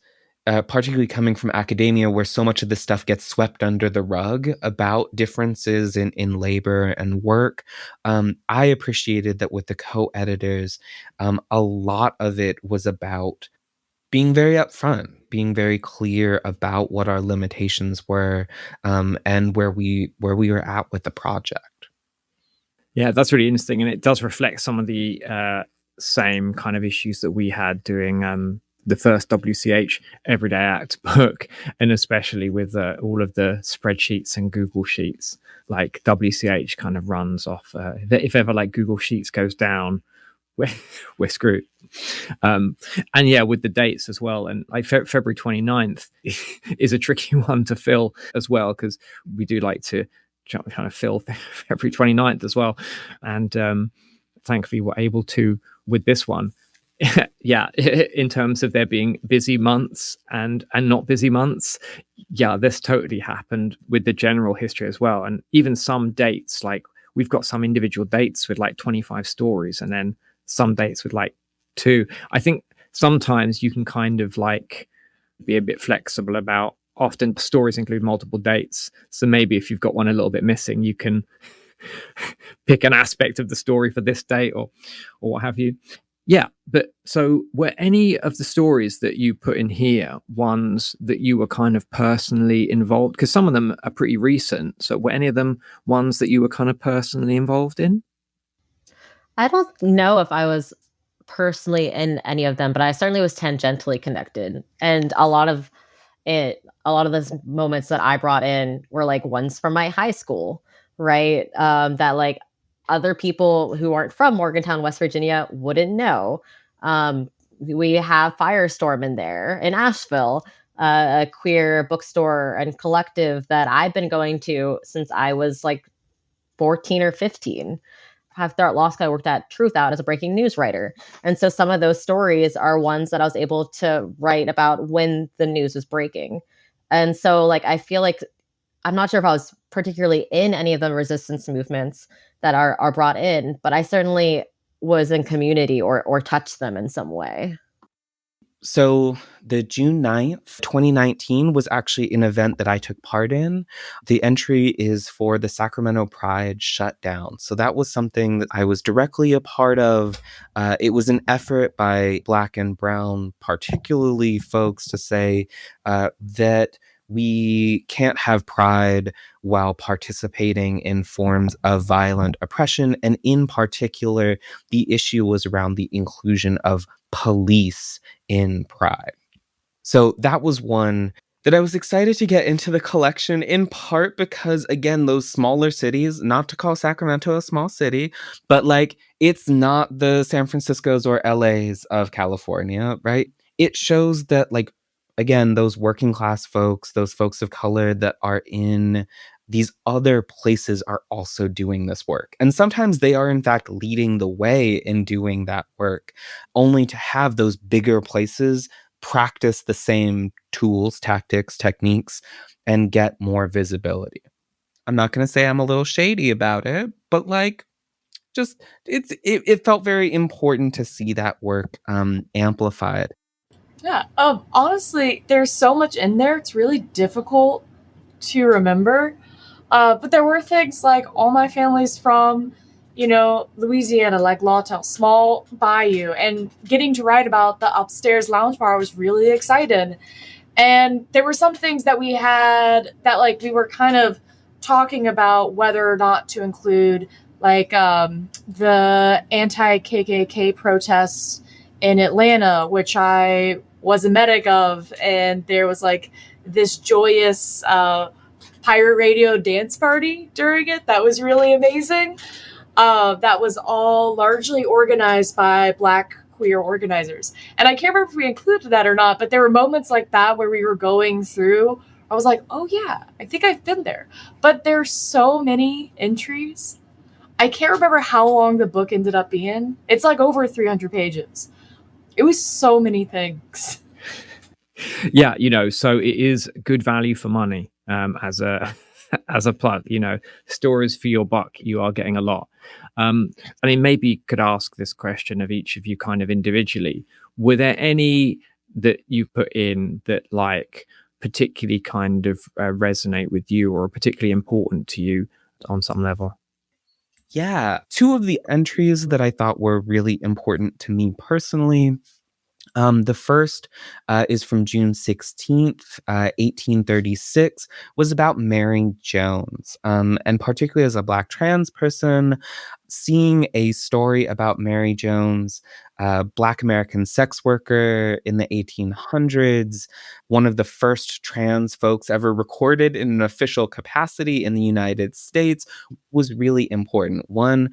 particularly coming from academia where so much of this stuff gets swept under the rug about differences in labor and work. I appreciated that with the co-editors, a lot of it was about being very upfront, being very clear about what our limitations were, and where we were at with the project. Yeah, that's really interesting, and it does reflect some of the same kind of issues that we had doing the first WCH Everyday Act book, and especially with all of the spreadsheets and Google Sheets. Like WCH kind of runs off. If ever like Google Sheets goes down, we're screwed. And yeah, with the dates as well, and like February 29th is a tricky one to fill as well, because we do like to kind of fill February 29th as well, and thankfully we're able to with this one. Yeah, in terms of there being busy months and not busy months, yeah, this totally happened with the general history as well. And even some dates, like we've got some individual dates with like 25 stories, and then some dates with like 2. I think sometimes you can kind of like be a bit flexible about, often stories include multiple dates, so maybe if you've got one a little bit missing, you can pick an aspect of the story for this date or what have you. Yeah, but so were any of the stories that you put in here ones that you were kind of personally involved? Because some of them are pretty recent. So were any of them ones that you were kind of personally involved in? I don't know if I was personally in any of them, but I certainly was tangentially connected. And a lot of those moments that I brought in were like ones from my high school, right? That like other people who aren't from Morgantown, West Virginia wouldn't know. We have Firestorm in there in Asheville, a queer bookstore and collective that I've been going to since I was like 14 or 15. After at law school, I worked at Truth Out as a breaking news writer. And so some of those stories are ones that I was able to write about when the news was breaking. And so like I feel like I'm not sure if I was particularly in any of the resistance movements that are brought in, but I certainly was in community or touched them in some way. So the June 9th, 2019 was actually an event that I took part in. The entry is for the Sacramento Pride shutdown. So that was something that I was directly a part of. It was an effort by Black and Brown, particularly folks, to say that we can't have pride while participating in forms of violent oppression. And in particular, the issue was around the inclusion of police in pride. So that was one that I was excited to get into the collection, in part because, again, those smaller cities, not to call Sacramento a small city, but like it's not the San Franciscos or LAs of California, right? It shows that, like, again, those working class folks, those folks of color that are in these other places are also doing this work. And sometimes they are, in fact, leading the way in doing that work, only to have those bigger places practice the same tools, tactics, techniques, and get more visibility. I'm not going to say I'm a little shady about it, but like, just it felt very important to see that work amplified. Yeah. Honestly, there's so much in there. It's really difficult to remember. But there were things like all my family's from, Louisiana, like Lawtell, small bayou, and getting to write about the upstairs lounge bar was really excited. And there were some things that we had that like we were kind of talking about whether or not to include, like the anti-KKK protests in Atlanta, which I was a medic of, and there was like this joyous pirate radio dance party during it that was really amazing. That was all largely organized by Black queer organizers. And I can't remember if we included that or not, but there were moments like that where we were going through. I was like, oh yeah, I think I've been there. But there's so many entries. I can't remember how long the book ended up being. It's like over 300 pages. It was so many things. Yeah, so it is good value for money, as a as a plug. Stories for your buck. You are getting a lot. I mean, maybe you could ask this question of each of you kind of individually. Were there any that you put in that like particularly kind of resonate with you or are particularly important to you on some level? Yeah, two of the entries that I thought were really important to me personally. The first is from June 16th, 1836, was about Mary Jones. And particularly as a Black trans person, seeing a story about Mary Jones, a Black American sex worker in the 1800s, one of the first trans folks ever recorded in an official capacity in the United States, was really important. One,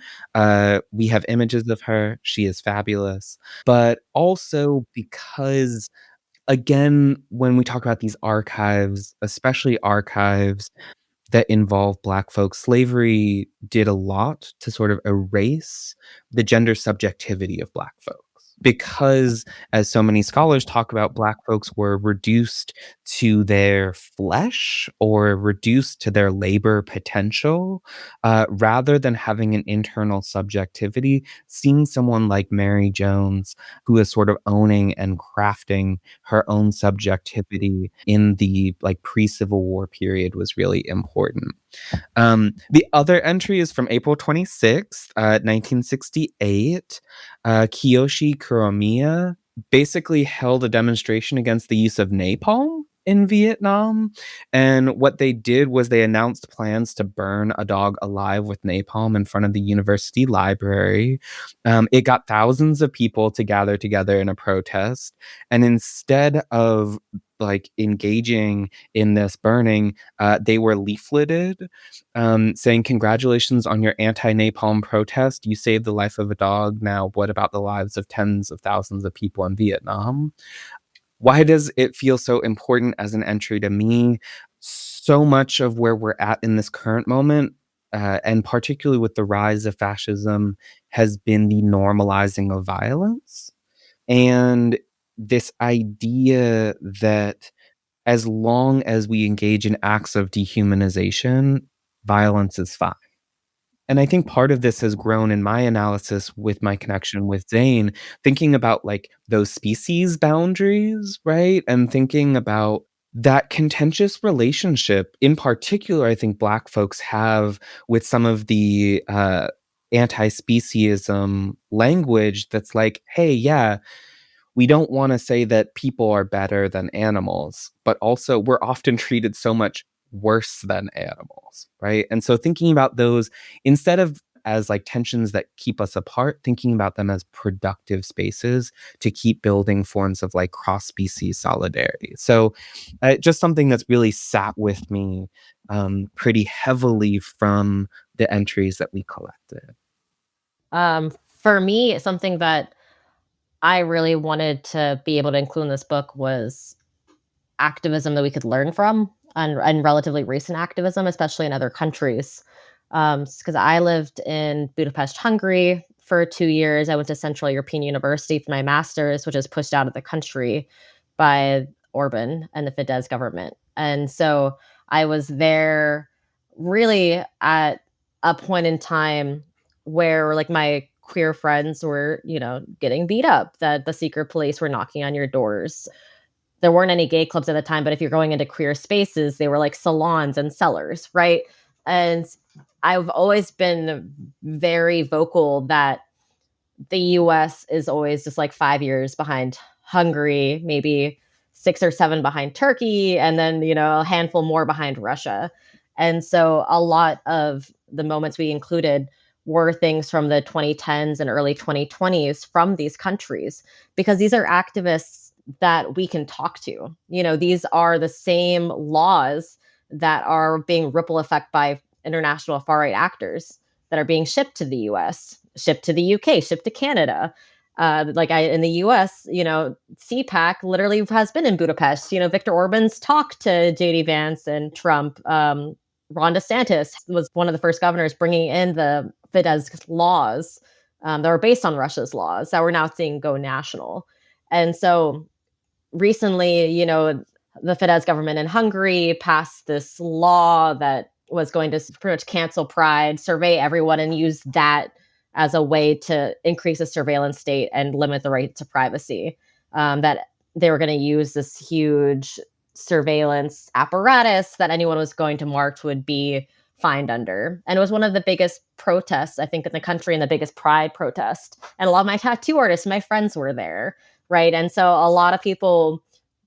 we have images of her. She is fabulous. But also because, again, when we talk about these archives, especially archives that involve Black folks, slavery did a lot to sort of erase the gender subjectivity of Black folks. Because, as so many scholars talk about, Black folks were reduced to their flesh or reduced to their labor potential, rather than having an internal subjectivity. Seeing someone like Mary Jones, who is sort of owning and crafting her own subjectivity in the like pre-Civil War period, was really important. The other entry is from April 26th, 1968. Kiyoshi Kuromiya basically held a demonstration against the use of napalm in Vietnam. And what they did was they announced plans to burn a dog alive with napalm in front of the university library. It got thousands of people to gather together in a protest. And instead of like engaging in this burning, they were leafleted, saying, "Congratulations on your anti-napalm protest. You saved the life of a dog. Now, what about the lives of tens of thousands of people in Vietnam?" Why does it feel so important as an entry to me? So much of where we're at in this current moment, and particularly with the rise of fascism, has been the normalizing of violence. And this idea that as long as we engage in acts of dehumanization, violence is fine. And I think part of this has grown in my analysis with my connection with Zane, thinking about like those species boundaries, right? And thinking about that contentious relationship, in particular, I think Black folks have with some of the anti speciesism language that's like, hey, yeah, we don't want to say that people are better than animals, but also we're often treated so much worse than animals, right? And so thinking about those instead of as like tensions that keep us apart, thinking about them as productive spaces to keep building forms of like cross species solidarity. So just something that's really sat with me pretty heavily from the entries that we collected. For me, something that I really wanted to be able to include in this book was activism that we could learn from, and relatively recent activism, especially in other countries. Because I lived in Budapest, Hungary for 2 years. I went to Central European University for my master's, which was pushed out of the country by Orban and the Fidesz government. And so I was there really at a point in time where like my queer friends were, getting beat up, that the secret police were knocking on your doors. There weren't any gay clubs at the time, but if you're going into queer spaces, they were like salons and cellars, right? And I've always been very vocal that the US is always just like 5 years behind Hungary, maybe 6 or 7 behind Turkey, and then, a handful more behind Russia. And so a lot of the moments we included were things from the 2010s and early 2020s from these countries, because these are activists that we can talk to. These are the same laws that are being ripple effect by international far right actors that are being shipped to the US, shipped to the UK, shipped to Canada. In the US, CPAC literally has been in Budapest. Viktor Orban's talked to JD Vance and Trump. Ron DeSantis was one of the first governors bringing in the Fidesz laws that were based on Russia's laws that we're now seeing go national. And so recently, the Fidesz government in Hungary passed this law that was going to pretty much cancel Pride, survey everyone, and use that as a way to increase the surveillance state and limit the right to privacy. That they were going to use this huge surveillance apparatus that anyone was going to march would be fined under. And it was one of the biggest protests, I think, in the country, and the biggest Pride protest. And a lot of my tattoo artists, my friends were there, right? And so a lot of people,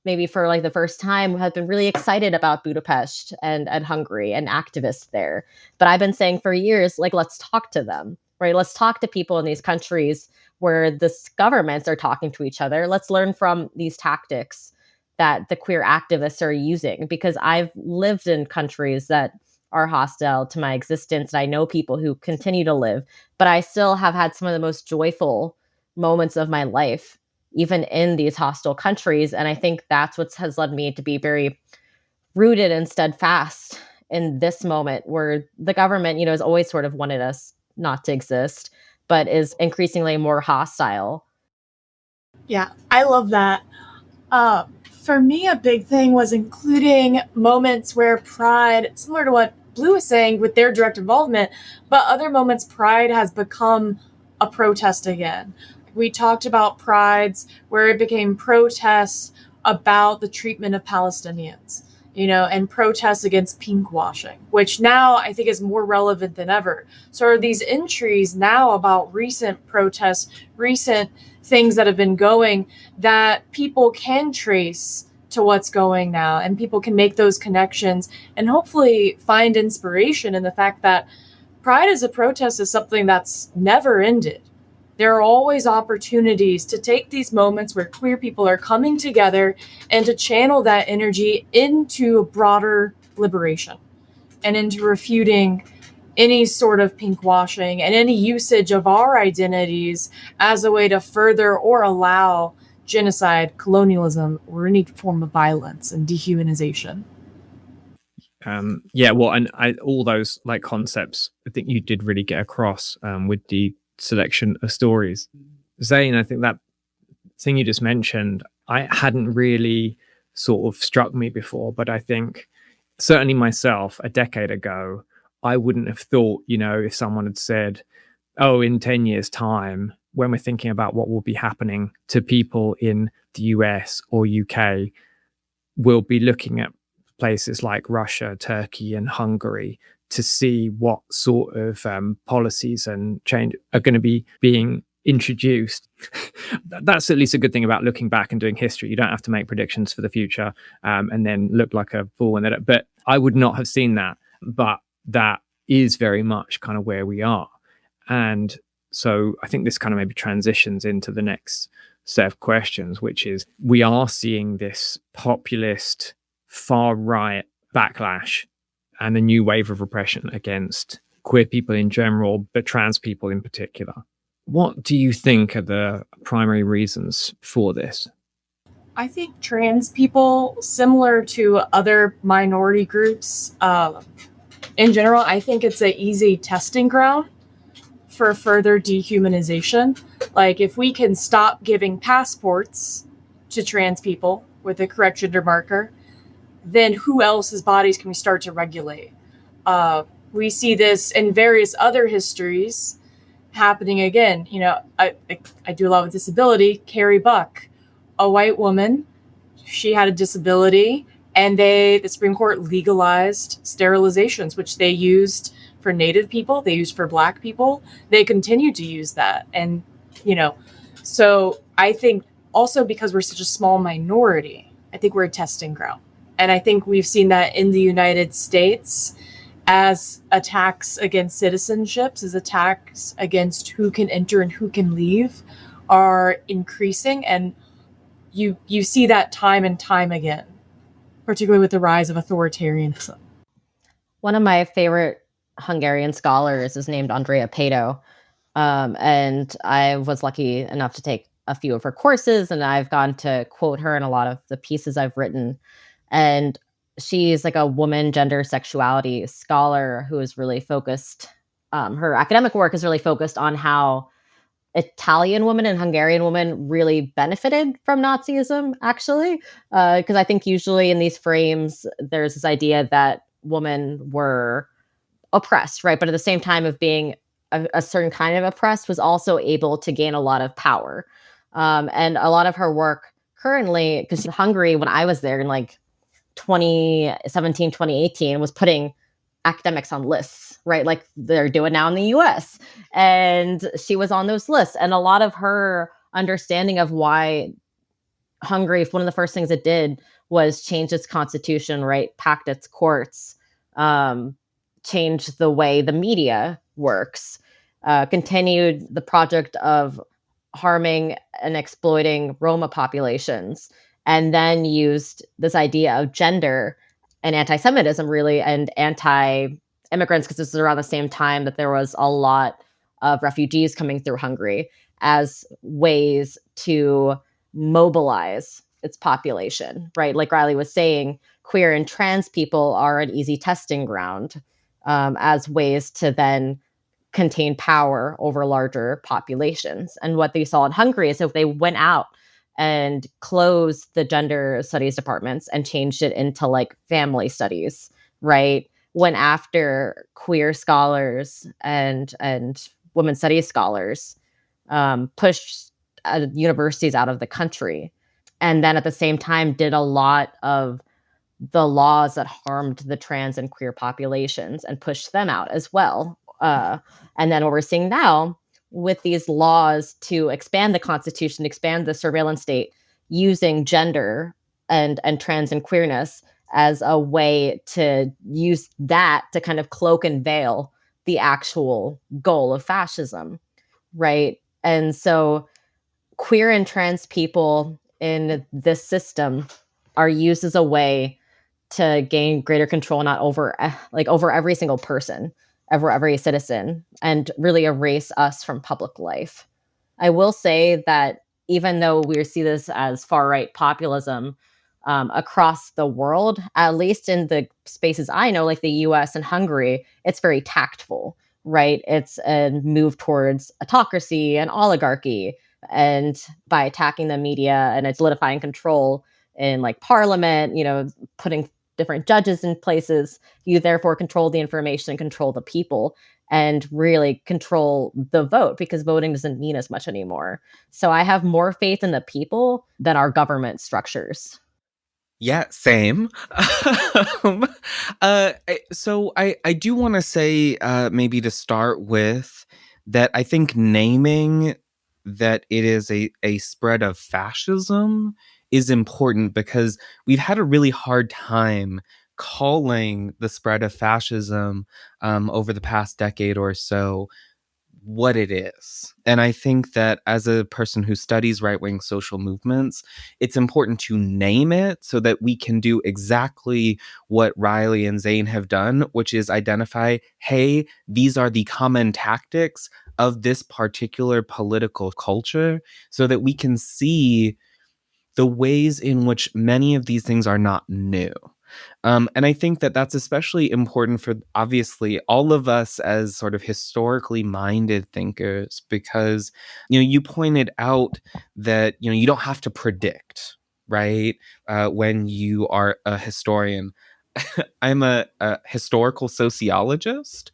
maybe for like the first time, have been really excited about Budapest and Hungary and activists there. But I've been saying for years, like, let's talk to them, right? Let's talk to people in these countries where the governments are talking to each other. Let's learn from these tactics that the queer activists are using, because I've lived in countries that are hostile to my existence. And I know people who continue to live, but I still have had some of the most joyful moments of my life, even in these hostile countries. And I think that's what has led me to be very rooted and steadfast in this moment, where the government, has always sort of wanted us not to exist, but is increasingly more hostile. Yeah, I love that. For me, a big thing was including moments where Pride, similar to what Blue was saying with their direct involvement, but other moments Pride has become a protest again. We talked about Prides where it became protests about the treatment of Palestinians, and protests against pinkwashing, which now I think is more relevant than ever. So are these entries now about recent protests, recent things that have been going, that people can trace to what's going now, and people can make those connections and hopefully find inspiration in the fact that Pride as a protest is something that's never ended. There are always opportunities to take these moments where queer people are coming together and to channel that energy into broader liberation and into refuting any sort of pinkwashing and any usage of our identities as a way to further or allow genocide, colonialism, or any form of violence and dehumanization. All those like concepts, I think you did really get across with the selection of stories. Zane, I think that thing you just mentioned, I hadn't really sort of struck me before, but I think certainly myself a decade ago, I wouldn't have thought, if someone had said, oh, in 10 years time, when we're thinking about what will be happening to people in the US or UK, we'll be looking at places like Russia, Turkey, and Hungary to see what sort of policies and change are going to be being introduced. That's at least a good thing about looking back and doing history. You don't have to make predictions for the future and then look like a fool. But I would not have seen that. But that is very much kind of where we are. And so I think this kind of maybe transitions into the next set of questions, which is we are seeing this populist far right backlash and a new wave of repression against queer people in general, but trans people in particular. What do you think are the primary reasons for this? I think trans people, similar to other minority groups in general, I think it's an easy testing ground for further dehumanization. Like, if we can stop giving passports to trans people with the correct gender marker, then who else's bodies can we start to regulate? We see this in various other histories happening again. I do a lot with disability. Carrie Buck, a white woman, she had a disability, and the Supreme Court legalized sterilizations, which they used for Native people, they used for Black people. They continue to use that. And, so I think also because we're such a small minority, I think we're a testing ground. And I think we've seen that in the United States as attacks against citizenships, as attacks against who can enter and who can leave are increasing. And you see that time and time again, particularly with the rise of authoritarianism. One of my favorite Hungarian scholars is named Andrea Pato. And I was lucky enough to take a few of her courses, and I've gone to quote her in a lot of the pieces I've written. And she's like a woman, gender, sexuality scholar who is really focused her academic work is really focused on how Italian women and Hungarian women really benefited from Nazism, actually. Because I think usually in these frames, there's this idea that women were oppressed, right? But at the same time of being a certain kind of oppressed, was also able to gain a lot of power. And a lot of her work currently, because Hungary, when I was there in like 2017, 2018, was putting academics on lists, right? Like they're doing now in the US. And she was on those lists. And a lot of her understanding of why Hungary, one of the first things it did was change its constitution, right? Packed its courts, um, change the way the media works, continued the project of harming and exploiting Roma populations, and then used this idea of gender and anti-Semitism, really, and anti-immigrants, because this is around the same time that there was a lot of refugees coming through Hungary, as ways to mobilize its population, right? Like Riley was saying, queer and trans people are an easy testing ground, as ways to then contain power over larger populations. And what they saw in Hungary is if they went out and closed the gender studies departments and changed it into like family studies, right? Went after queer scholars and women studies scholars, pushed universities out of the country, and then at the same time did a lot of the laws that harmed the trans and queer populations and pushed them out as well. And then what we're seeing now with these laws to expand the Constitution, expand the surveillance state, using gender and trans and queerness as a way to use that to kind of cloak and veil the actual goal of fascism, right? And so queer and trans people in this system are used as a way to gain greater control, not over over every single person, over every citizen, and really erase us from public life. I will say that even though we see this as far right populism across the world, at least in the spaces I know, like the US and Hungary, it's very tactful, right? It's a move towards autocracy and oligarchy. And by attacking the media and solidifying control in like parliament, putting different judges in places, you therefore control the information, control the people, and really control the vote, because voting doesn't mean as much anymore. So I have more faith in the people than our government structures. Yeah, same. um, so I do want to say, maybe to start with, that I think naming that it is a spread of fascism is important, because we've had a really hard time calling the spread of fascism over the past decade or so what it is. And I think that as a person who studies right wing social movements, it's important to name it so that we can do exactly what Riley and Zane have done, which is identify, hey, these are the common tactics of this particular political culture, so that we can see the ways in which many of these things are not new. And I think that that's especially important for, obviously, all of us as sort of historically minded thinkers, because, you pointed out that, you don't have to predict, right? When you are a historian. I'm a historical sociologist.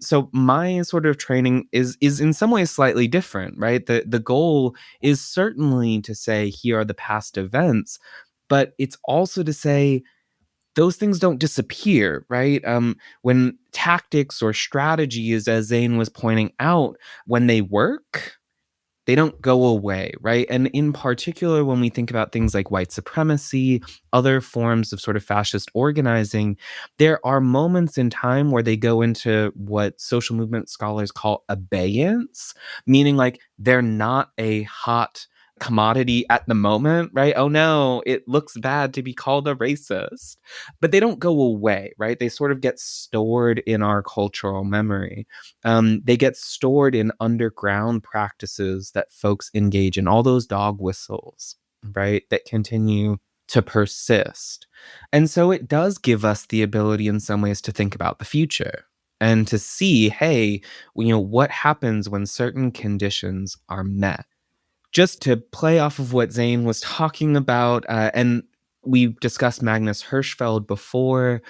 So my sort of training is in some ways slightly different, right? The goal is certainly to say, here are the past events, but it's also to say, those things don't disappear, right? When tactics or strategies, as Zane was pointing out, when they work, they don't go away, right? And in particular, when we think about things like white supremacy, other forms of sort of fascist organizing, there are moments in time where they go into what social movement scholars call abeyance, meaning like they're not a hot commodity at the moment, right? Oh no, it looks bad to be called a racist. But they don't go away, right? They sort of get stored in our cultural memory. They get stored in underground practices that folks engage in, all those dog whistles, right, that continue to persist. And so it does give us the ability in some ways to think about the future and to see, hey, what happens when certain conditions are met. Just to play off of what Zane was talking about, and we've discussed Magnus Hirschfeld before.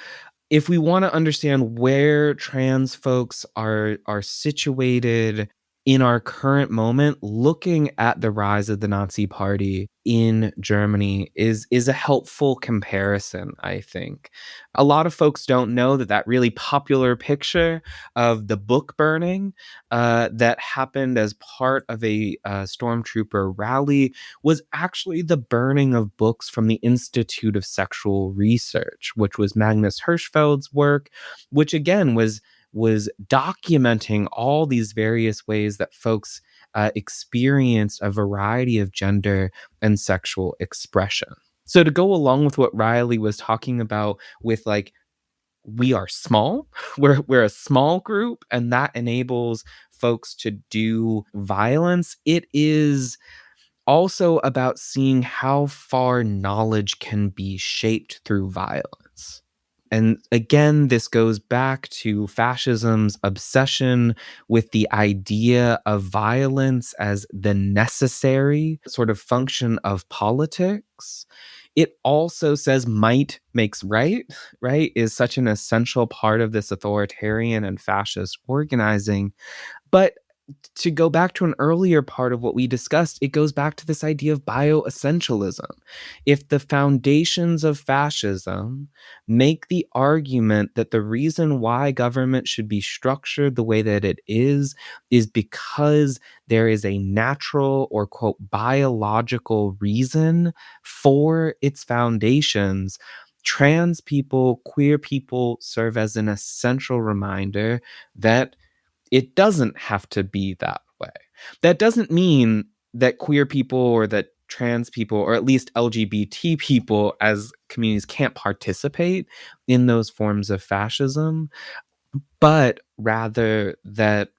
If we want to understand where trans folks are situated in our current moment, looking at the rise of the Nazi Party in Germany is a helpful comparison, I think. A lot of folks don't know that really popular picture of the book burning that happened as part of a stormtrooper rally was actually the burning of books from the Institute of Sexual Research, which was Magnus Hirschfeld's work, which again was documenting all these various ways that folks experienced a variety of gender and sexual expression. So to go along with what Riley was talking about with like, we are small, we're a small group, and that enables folks to do violence. It is also about seeing how far knowledge can be shaped through violence. And again, this goes back to fascism's obsession with the idea of violence as the necessary sort of function of politics. It also says might makes right, is such an essential part of this authoritarian and fascist organizing. But to go back to an earlier part of what we discussed, it goes back to this idea of bioessentialism. If the foundations of fascism make the argument that the reason why government should be structured the way that it is because there is a natural or, quote, biological reason for its foundations, trans people, queer people serve as an essential reminder that it doesn't have to be that way. That doesn't mean that queer people or that trans people, or at least LGBT people as communities, can't participate in those forms of fascism, but rather that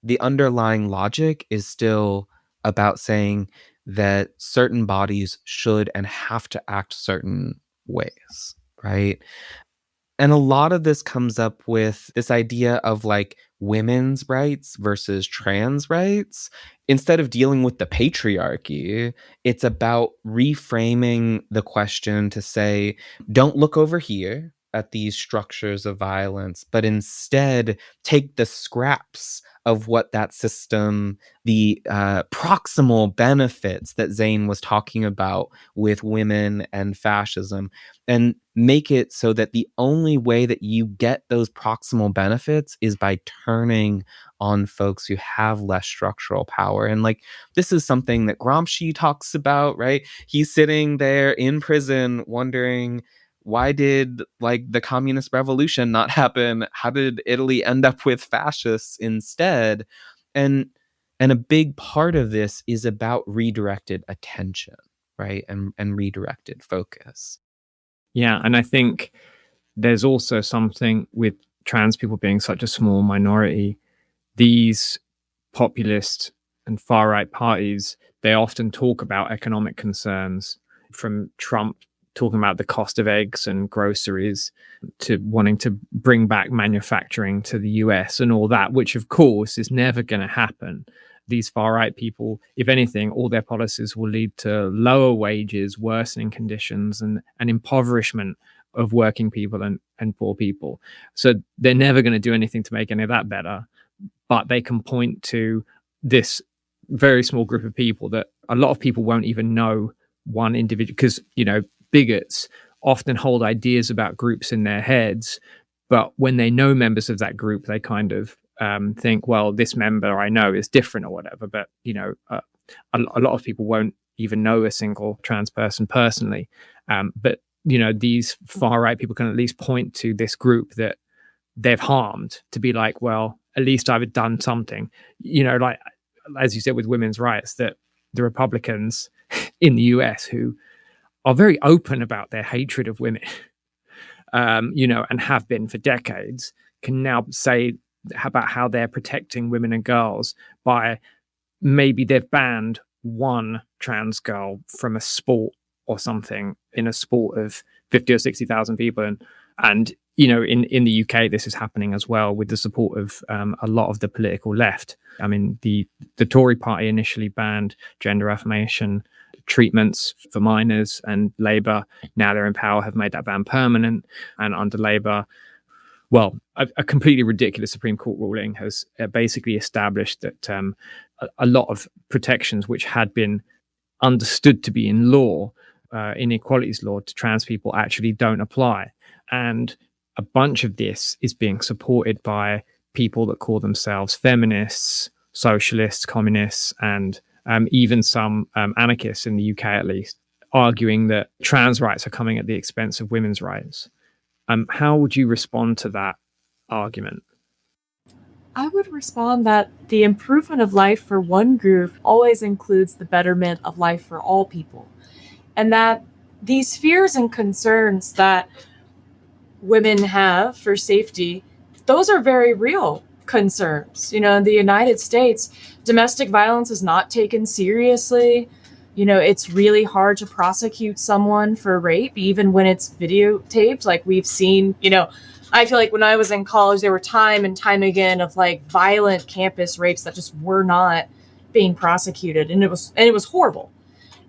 the underlying logic is still about saying that certain bodies should and have to act certain ways, right? And a lot of this comes up with this idea of like women's rights versus trans rights. Instead of dealing with the patriarchy, it's about reframing the question to say, don't look over here at these structures of violence, but instead take the scraps of what that system, the proximal benefits that Zane was talking about with women and fascism, and make it so that the only way that you get those proximal benefits is by turning on folks who have less structural power. And like, this is something that Gramsci talks about, right? He's sitting there in prison wondering, why did like the communist revolution not happen? How did Italy end up with fascists instead? And a big part of this is about redirected attention, right? And redirected focus. Yeah, and I think there's also something with trans people being such a small minority. These populist and far-right parties, they often talk about economic concerns, from Trump talking about the cost of eggs and groceries to wanting to bring back manufacturing to the US and all that, which of course is never going to happen. These far-right people, if anything, all their policies will lead to lower wages, worsening conditions, and impoverishment of working people and poor people. So they're never going to do anything to make any of that better. But they can point to this very small group of people that a lot of people won't even know one individual, because, bigots often hold ideas about groups in their heads. But when they know members of that group, they kind of think, well, this member I know is different or whatever. But, a lot of people won't even know a single trans person personally. But, these far right people can at least point to this group that they've harmed to be like, well, at least I've done something, like, as you said, with women's rights, that the Republicans in the US, who are very open about their hatred of women, and have been for decades, can now say about how they're protecting women and girls by maybe they've banned one trans girl from a sport or something, in a sport of 50 or 60,000 people. And in the UK, this is happening as well with the support of a lot of the political left. I mean, the Tory party initially banned gender affirmation treatments for minors, and Labour, now they're in power, have made that ban permanent. And under Labour, well, a completely ridiculous Supreme Court ruling has basically established that a lot of protections which had been understood to be in law, inequalities law, to trans people actually don't apply. And a bunch of this is being supported by people that call themselves feminists, socialists, communists, and even some anarchists in the UK, at least, arguing that trans rights are coming at the expense of women's rights. How would you respond to that argument? I would respond that the improvement of life for one group always includes the betterment of life for all people. And that these fears and concerns that women have for safety, those are very real concerns. In the United States, domestic violence is not taken seriously. It's really hard to prosecute someone for rape, even when it's videotaped. Like we've seen, I feel like when I was in college, there were time and time again of like violent campus rapes that just were not being prosecuted. And it was horrible.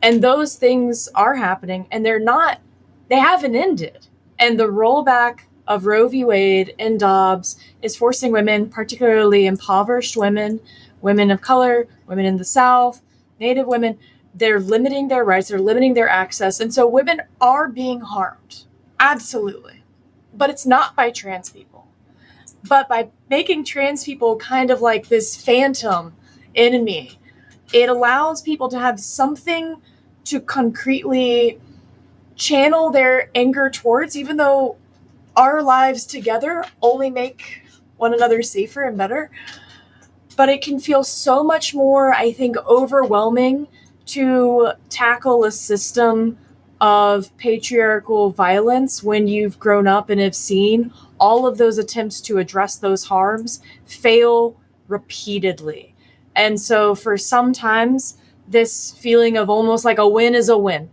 And those things are happening, and they haven't ended. And the rollback of Roe v. Wade and Dobbs is forcing women, particularly impoverished women, women of color, women in the South, Native women, they're limiting their rights, they're limiting their access. And so women are being harmed. Absolutely. But it's not by trans people, but by making trans people kind of like this phantom enemy. It allows people to have something to concretely channel their anger towards, even though our lives together only make one another safer and better. But it can feel so much more, I think, overwhelming to tackle a system of patriarchal violence when you've grown up and have seen all of those attempts to address those harms fail repeatedly. And so for sometimes this feeling of almost like a win is a win,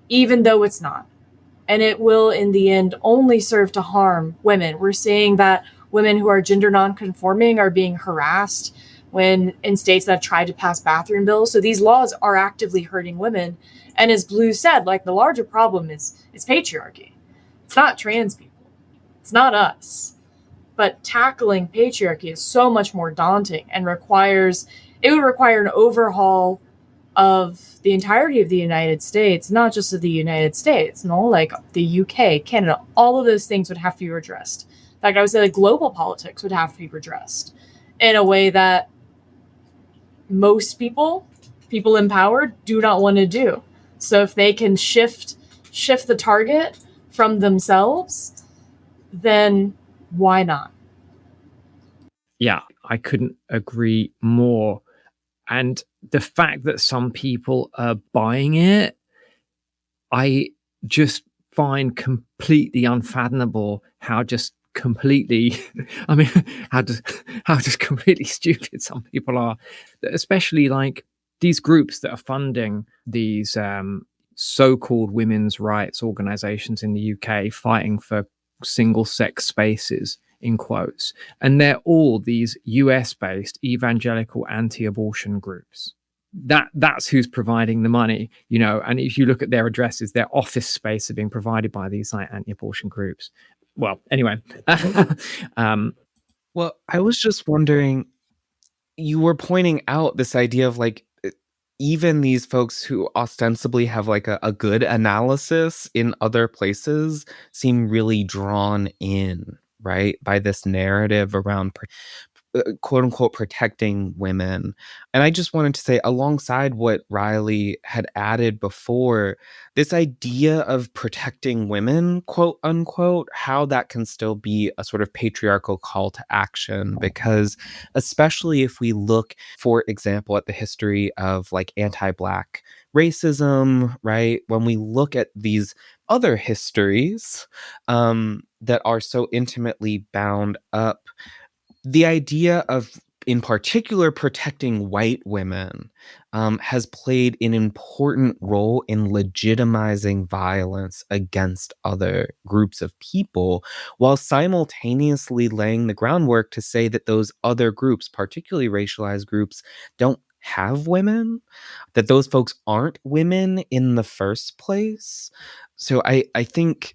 even though it's not. And it will, in the end, only serve to harm women. We're seeing that women who are gender nonconforming are being harassed when in states that have tried to pass bathroom bills. So these laws are actively hurting women. And as Blue said, like the larger problem is patriarchy. It's not trans people. It's not us. But tackling patriarchy is so much more daunting and would require an overhaul of the entirety of the United States, not just of the United States, like the UK, Canada, all of those things would have to be redressed. In fact, I would say like global politics would have to be redressed in a way that most people in power do not want to do. So if they can shift the target from themselves, then why not? Yeah, I couldn't agree more. And the fact that some people are buying it, I just find completely unfathomable how just completely, I mean, how just completely stupid some people are, especially like these groups that are funding these so-called women's rights organizations in the UK fighting for single sex spaces, in quotes, and they're all these US-based evangelical anti-abortion groups. That's who's providing the money, and if you look at their addresses, their office space are being provided by these like anti-abortion groups. Well, anyway. Well, I was just wondering, you were pointing out this idea of like even these folks who ostensibly have like a good analysis in other places seem really drawn in, right, by this narrative around quote unquote protecting women. And I just wanted to say, alongside what Riley had added before, this idea of protecting women, quote unquote, how that can still be a sort of patriarchal call to action. Because especially if we look, for example, at the history of like anti-Black racism, right? When we look at these other histories that are so intimately bound up, the idea of in particular protecting white women, has played an important role in legitimizing violence against other groups of people, while simultaneously laying the groundwork to say that those other groups, particularly racialized groups, don't have women, that those folks aren't women in the first place. So I think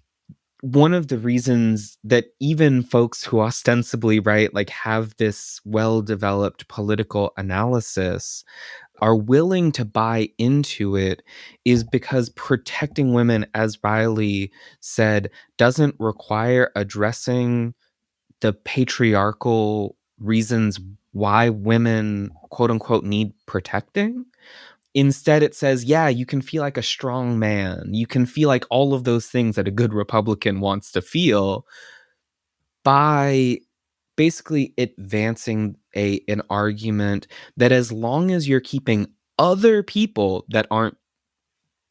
one of the reasons that even folks who ostensibly, right, like have this well-developed political analysis are willing to buy into it is because protecting women, as Riley said, doesn't require addressing the patriarchal reasons why women, quote unquote, need protecting. Instead, it says, yeah, you can feel like a strong man. You can feel like all of those things that a good Republican wants to feel by basically advancing an argument that as long as you're keeping other people that aren't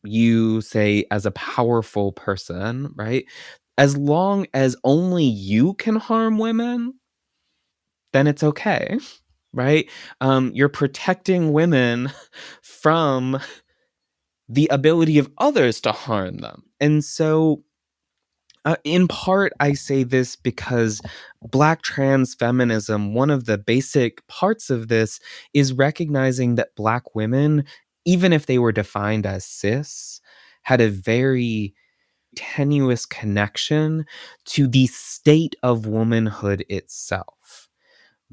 you, say, as a powerful person, right? As long as only you can harm women, then it's okay, right? You're protecting women from the ability of others to harm them. And so, in part, I say this because Black trans feminism, one of the basic parts of this is recognizing that Black women, even if they were defined as cis, had a very tenuous connection to the state of womanhood itself.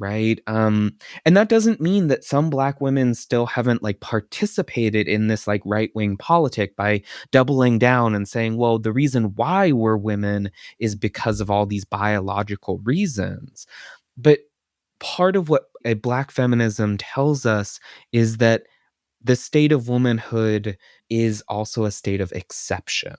Right. And that doesn't mean that some Black women still haven't like participated in this like right wing politic by doubling down and saying, well, the reason why we're women is because of all these biological reasons. But part of what a Black feminism tells us is that the state of womanhood is also a state of exception.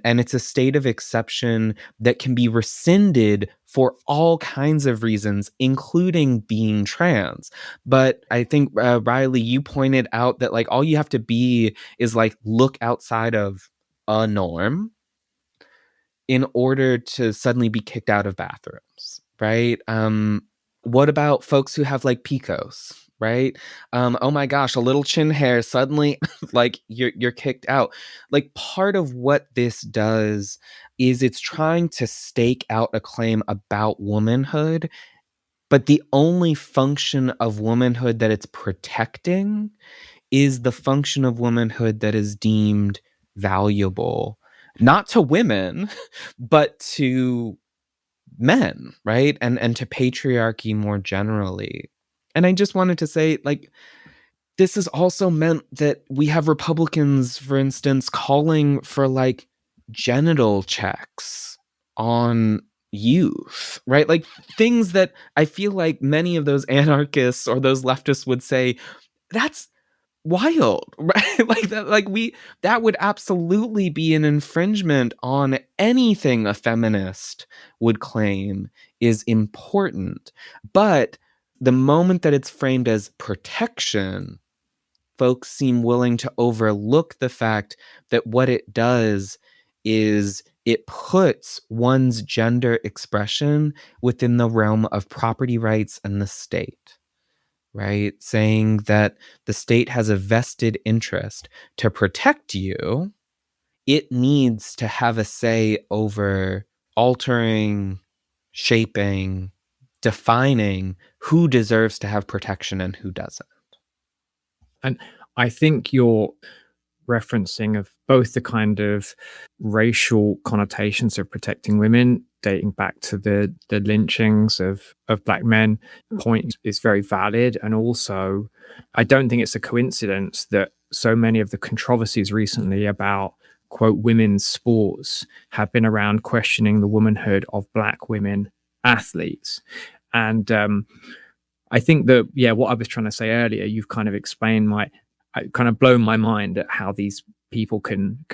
And it's a state of exception that can be rescinded for all kinds of reasons, including being trans. But I think, Riley, you pointed out that like all you have to be is like look outside of a norm in order to suddenly be kicked out of bathrooms, right? What about folks who have like PCOS, right? Oh my gosh, a little chin hair suddenly, like you're kicked out. Like part of what this does is it's trying to stake out a claim about womanhood, but the only function of womanhood that it's protecting is the function of womanhood that is deemed valuable, not to women, but to men, right? And to patriarchy more generally. And I just wanted to say, like, this has also meant that we have Republicans, for instance, calling for like genital checks on youth, right? Like things that I feel like many of those anarchists or those leftists would say, that's wild, right? Like that would absolutely be an infringement on anything a feminist would claim is important. But the moment that it's framed as protection, folks seem willing to overlook the fact that what it does is it puts one's gender expression within the realm of property rights and the state, right? Saying that the state has a vested interest to protect you, it needs to have a say over altering, shaping, defining who deserves to have protection and who doesn't. And I think you're referencing of both the kind of racial connotations of protecting women dating back to the lynchings of Black men point is very valid. And also, I don't think it's a coincidence that so many of the controversies recently about, quote, women's sports have been around questioning the womanhood of Black women athletes. And I think that, yeah, what I was trying to say earlier, you've kind of explained kind of blown my mind at how these people can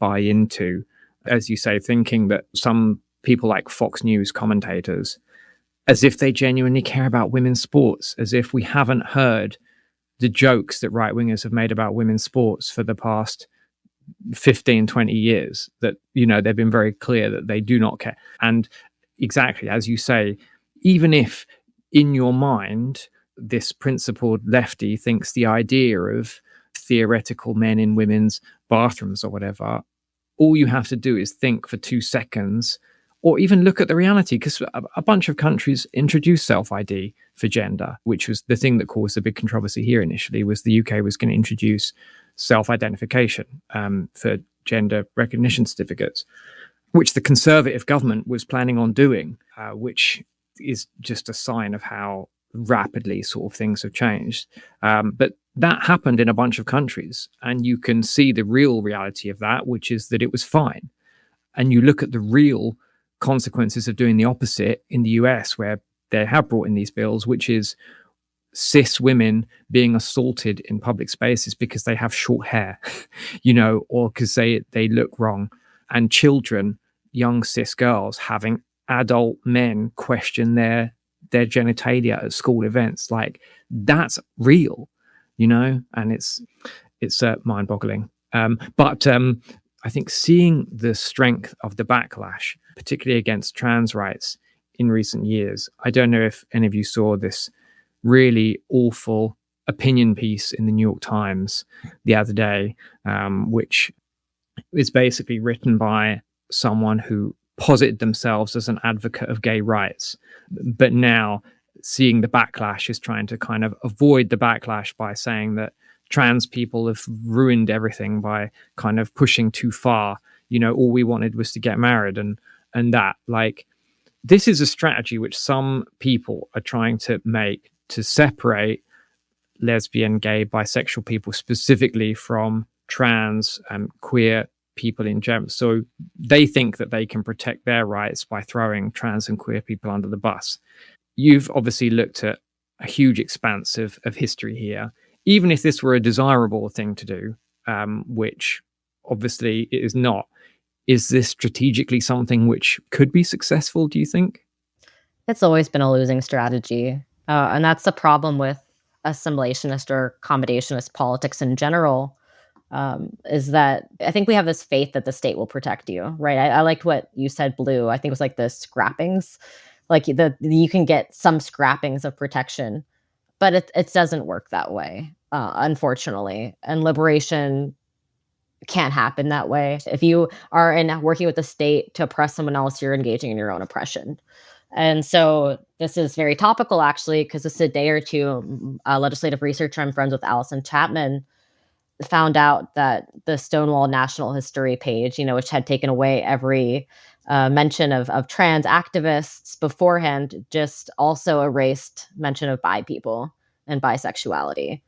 buy into, as you say, thinking that some people like Fox News commentators, as if they genuinely care about women's sports, as if we haven't heard the jokes that right wingers have made about women's sports for the past 15, 20 years, that, you know, they've been very clear that they do not care. And exactly, as you say, even if in your mind this principled lefty thinks the idea of theoretical men in women's bathrooms or whatever, all you have to do is think for 2 seconds or even look at the reality, because a bunch of countries introduced self-ID for gender, which was the thing that caused a big controversy here initially. Was the UK was going to introduce self-identification for gender recognition certificates, which the Conservative government was planning on doing, which is just a sign of how rapidly sort of things have changed. But that happened in a bunch of countries, and you can see the real reality of that, which is that it was fine. And you look at the real consequences of doing the opposite in the US, where they have brought in these bills, which is cis women being assaulted in public spaces because they have short hair, or because they look wrong, and children, young cis girls, having adult men question their genitalia at school events. Like, that's real, and it's mind-boggling. But I think seeing the strength of the backlash, particularly against trans rights in recent years, I don't know if any of you saw this really awful opinion piece in the New York Times the other day, which is basically written by someone who posited themselves as an advocate of gay rights, but now seeing the backlash is trying to kind of avoid the backlash by saying that trans people have ruined everything by kind of pushing too far. All we wanted was to get married, and that, like, this is a strategy which some people are trying to make to separate lesbian, gay, bisexual people specifically from trans and queer people in general. So they think that they can protect their rights by throwing trans and queer people under the bus. You've obviously looked at a huge expanse of history here. Even if this were a desirable thing to do, which obviously it is not, is this strategically something which could be successful, do you think? It's always been a losing strategy. And that's the problem with assimilationist or accommodationist politics in general, is that I think we have this faith that the state will protect you, right? I liked what you said, Blue. I think it was like the scrappings. Like you can get some scrappings of protection, but it doesn't work that way, unfortunately. And liberation can't happen that way. If you are working with the state to oppress someone else, you're engaging in your own oppression. And so this is very topical, actually, because just a day or two, a legislative researcher I'm friends with, Allison Chapman, found out that the Stonewall National History page, which had taken away every mention of trans activists beforehand, just also erased mention of bi people and bisexuality.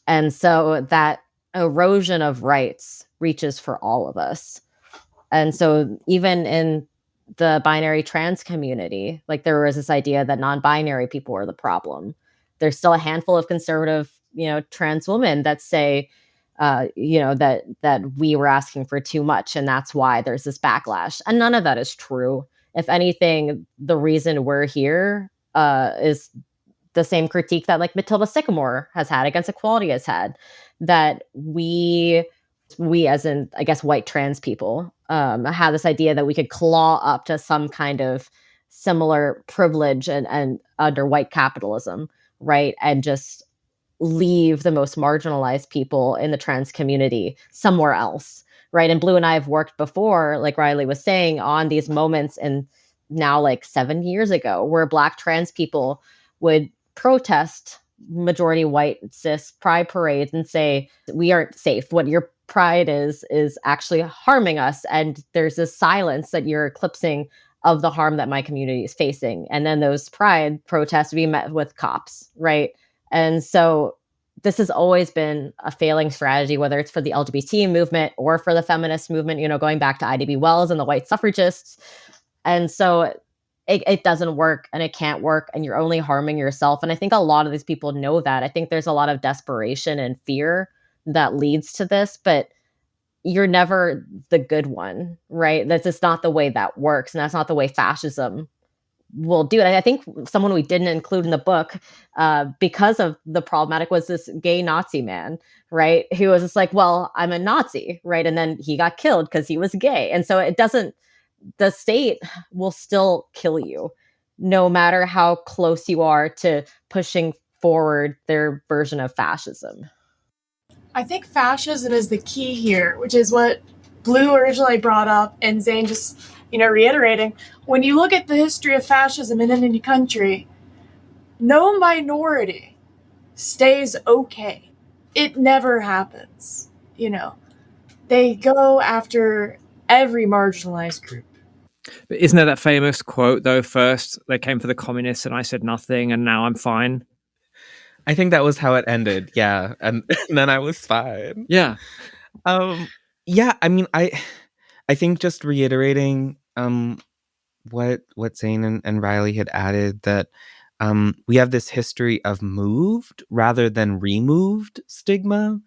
And so that erosion of rights reaches for all of us. And so even in the binary trans community, like, there was this idea that non-binary people were the problem. There's still a handful of conservative, trans women that say, that we were asking for too much, and that's why there's this backlash. And none of that is true. If anything, the reason we're here is the same critique that, like, Matilda Sycamore has had, Against Equality has had, that we as in, I guess, white trans people, have this idea that we could claw up to some kind of similar privilege and under white capitalism, right? And just leave the most marginalized people in the trans community somewhere else, right? And Blue and I have worked before, like Riley was saying, on these moments, and now like 7 years ago, where Black trans people would protest majority white cis pride parades and say, we aren't safe. What your pride is actually harming us. And there's this silence that you're eclipsing of the harm that my community is facing. And then those pride protests would be met with cops, right? And so this has always been a failing strategy, whether it's for the LGBT movement or for the feminist movement, going back to Ida B. Wells and the white suffragists. And so it doesn't work, and it can't work, and you're only harming yourself. And I think a lot of these people know that. I think there's a lot of desperation and fear that leads to this, but you're never the good one, right? That's just not the way that works, and that's not the way fascism will do it. I think someone we didn't include in the book, because of the problematic, was this gay Nazi man, right? Who was just like, well, I'm a Nazi, right? And then he got killed because he was gay. And so the state will still kill you, no matter how close you are to pushing forward their version of fascism? I think fascism is the key here, which is what Blue originally brought up and Zane just, reiterating. When you look at the history of fascism in any country, no minority stays okay. It never happens. They go after every marginalized group. But isn't there that famous quote, though? First, they came for the communists and I said nothing, and now I'm fine. I think that was how it ended. Yeah. And then I was fine. Yeah. Yeah, I mean, I think just reiterating what Zane and Riley had added, that we have this history of moved rather than removed stigma,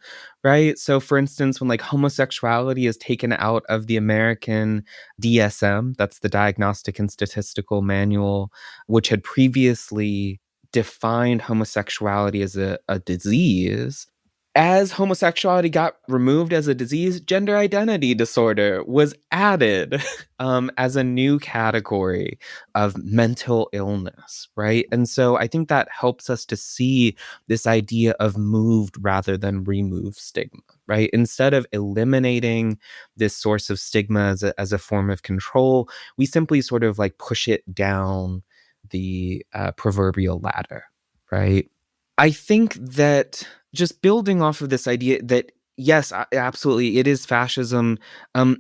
right? So for instance, when like homosexuality is taken out of the American DSM, that's the Diagnostic and Statistical Manual, which had previously defined homosexuality as a disease. As homosexuality got removed as a disease, gender identity disorder was added as a new category of mental illness, right? And so I think that helps us to see this idea of moved rather than removed stigma, right? Instead of eliminating this source of stigma as a form of control, we simply sort of like push it down the proverbial ladder, right? I think that just building off of this idea that yes, absolutely, it is fascism,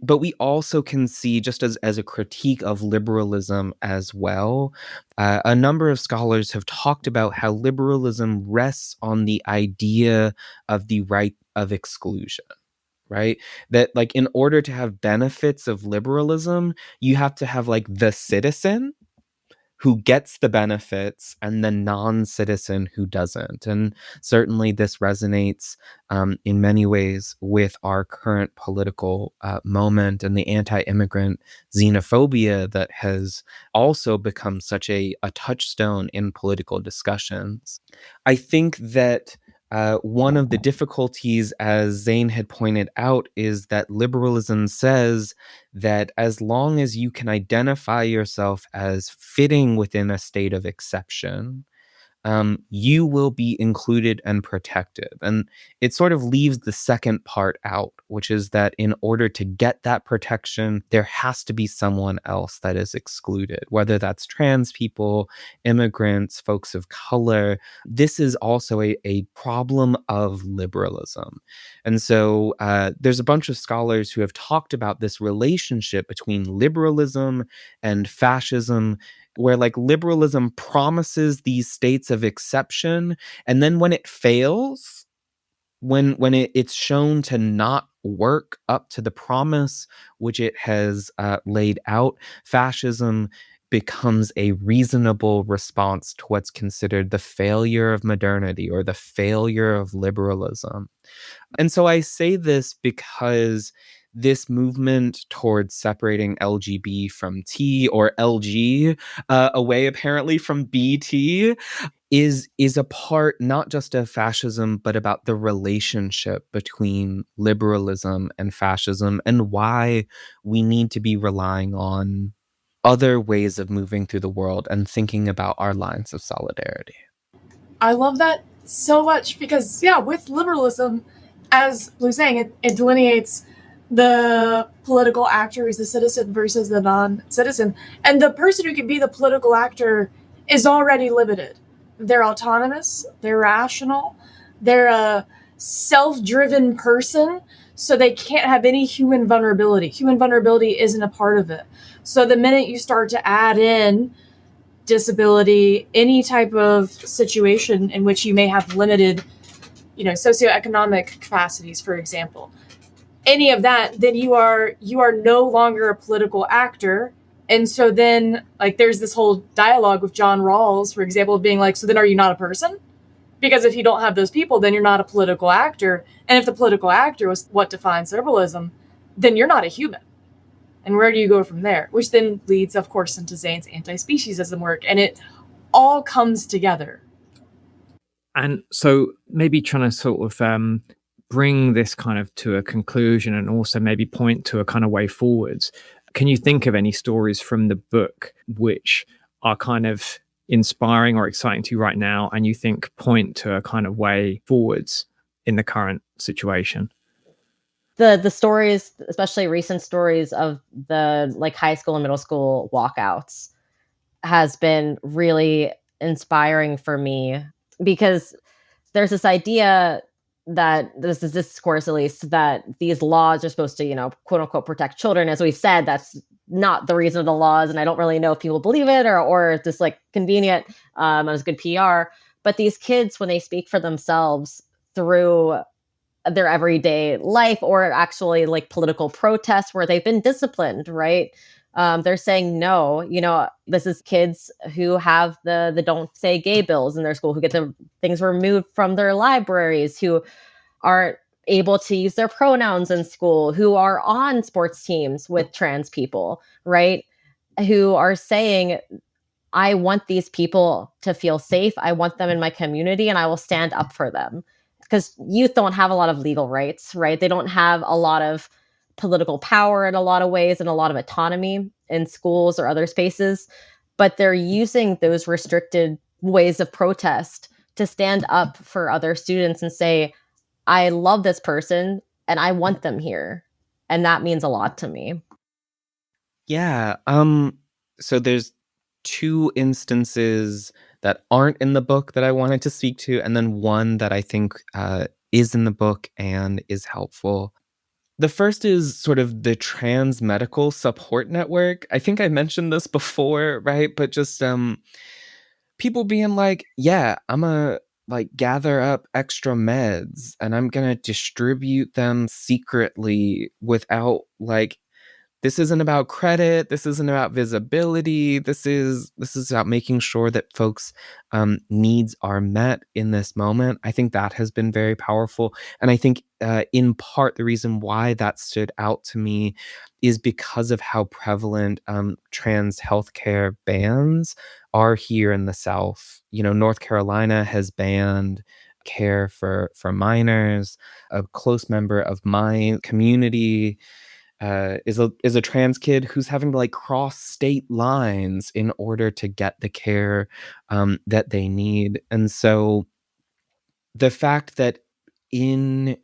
but we also can see, just as a critique of liberalism as well, a number of scholars have talked about how liberalism rests on the idea of the right of exclusion. Right? That like in order to have benefits of liberalism, you have to have like the citizen who gets the benefits and the non-citizen who doesn't. And certainly this resonates in many ways with our current political moment and the anti-immigrant xenophobia that has also become such a touchstone in political discussions. I think that one of the difficulties, as Zane had pointed out, is that liberalism says that as long as you can identify yourself as fitting within a state of exception, you will be included and protected. And it sort of leaves the second part out, which is that in order to get that protection, there has to be someone else that is excluded, whether that's trans people, immigrants, folks of color. This is also a problem of liberalism. And so there's a bunch of scholars who have talked about this relationship between liberalism and fascism, where like liberalism promises these states of exception, and then when it fails, when it's shown to not work up to the promise which it has laid out, fascism becomes a reasonable response to what's considered the failure of modernity or the failure of liberalism. And so I say this because this movement towards separating LGB from T, or LG away apparently from BT, is a part not just of fascism, but about the relationship between liberalism and fascism, and why we need to be relying on other ways of moving through the world and thinking about our lines of solidarity. I love that so much because, yeah, with liberalism, as Blue's saying, it delineates the political actor who's the citizen versus the non-citizen. And the person who can be the political actor is already limited. They're autonomous, they're rational, they're a self-driven person, so they can't have any human vulnerability. Human vulnerability isn't a part of it. So the minute you start to add in disability, any type of situation in which you may have limited, socioeconomic capacities, for example, any of that, then you are no longer a political actor. And so then, like, there's this whole dialogue with John Rawls, for example, of being like, so then are you not a person? Because if you don't have those people, then you're not a political actor. And if the political actor was what defines liberalism, then you're not a human. And where do you go from there? Which then leads, of course, into Zane's anti-speciesism work. And it all comes together. And so maybe trying to sort of bring this kind of to a conclusion and also maybe point to a kind of way forwards. Can you think of any stories from the book which are kind of inspiring or exciting to you right now, and you think point to a kind of way forwards in the current situation? The stories, especially recent stories of the like high school and middle school walkouts, has been really inspiring for me because there's this idea that this is discourse, at least, that these laws are supposed to, quote unquote, protect children. As we've said, that's not the reason of the laws, and I don't really know if people believe it or it's just like convenient as good PR. But these kids, when they speak for themselves through their everyday life or actually like political protests where they've been disciplined, right? They're saying no. This is kids who have the don't say gay bills in their school, who get the things removed from their libraries, who aren't able to use their pronouns in school, who are on sports teams with trans people, right? Who are saying, I want these people to feel safe. I want them in my community and I will stand up for them. Because youth don't have a lot of legal rights, right? They don't have a lot of political power in a lot of ways and a lot of autonomy in schools or other spaces. But they're using those restricted ways of protest to stand up for other students and say, I love this person and I want them here. And that means a lot to me. Yeah. So there's two instances that aren't in the book that I wanted to speak to, and then one that I think is in the book and is helpful. The first is sort of the trans medical support network. I think I mentioned this before, right? But just people being like, yeah, I'm a like gather up extra meds and I'm gonna distribute them secretly without like this isn't about credit. This isn't about visibility. This is about making sure that folks' needs are met in this moment. I think that has been very powerful, and I think in part the reason why that stood out to me is because of how prevalent trans healthcare bans are here in the South. North Carolina has banned care for minors. A close member of my community is a trans kid who's having to like cross state lines in order to get the care that they need. And so the fact that in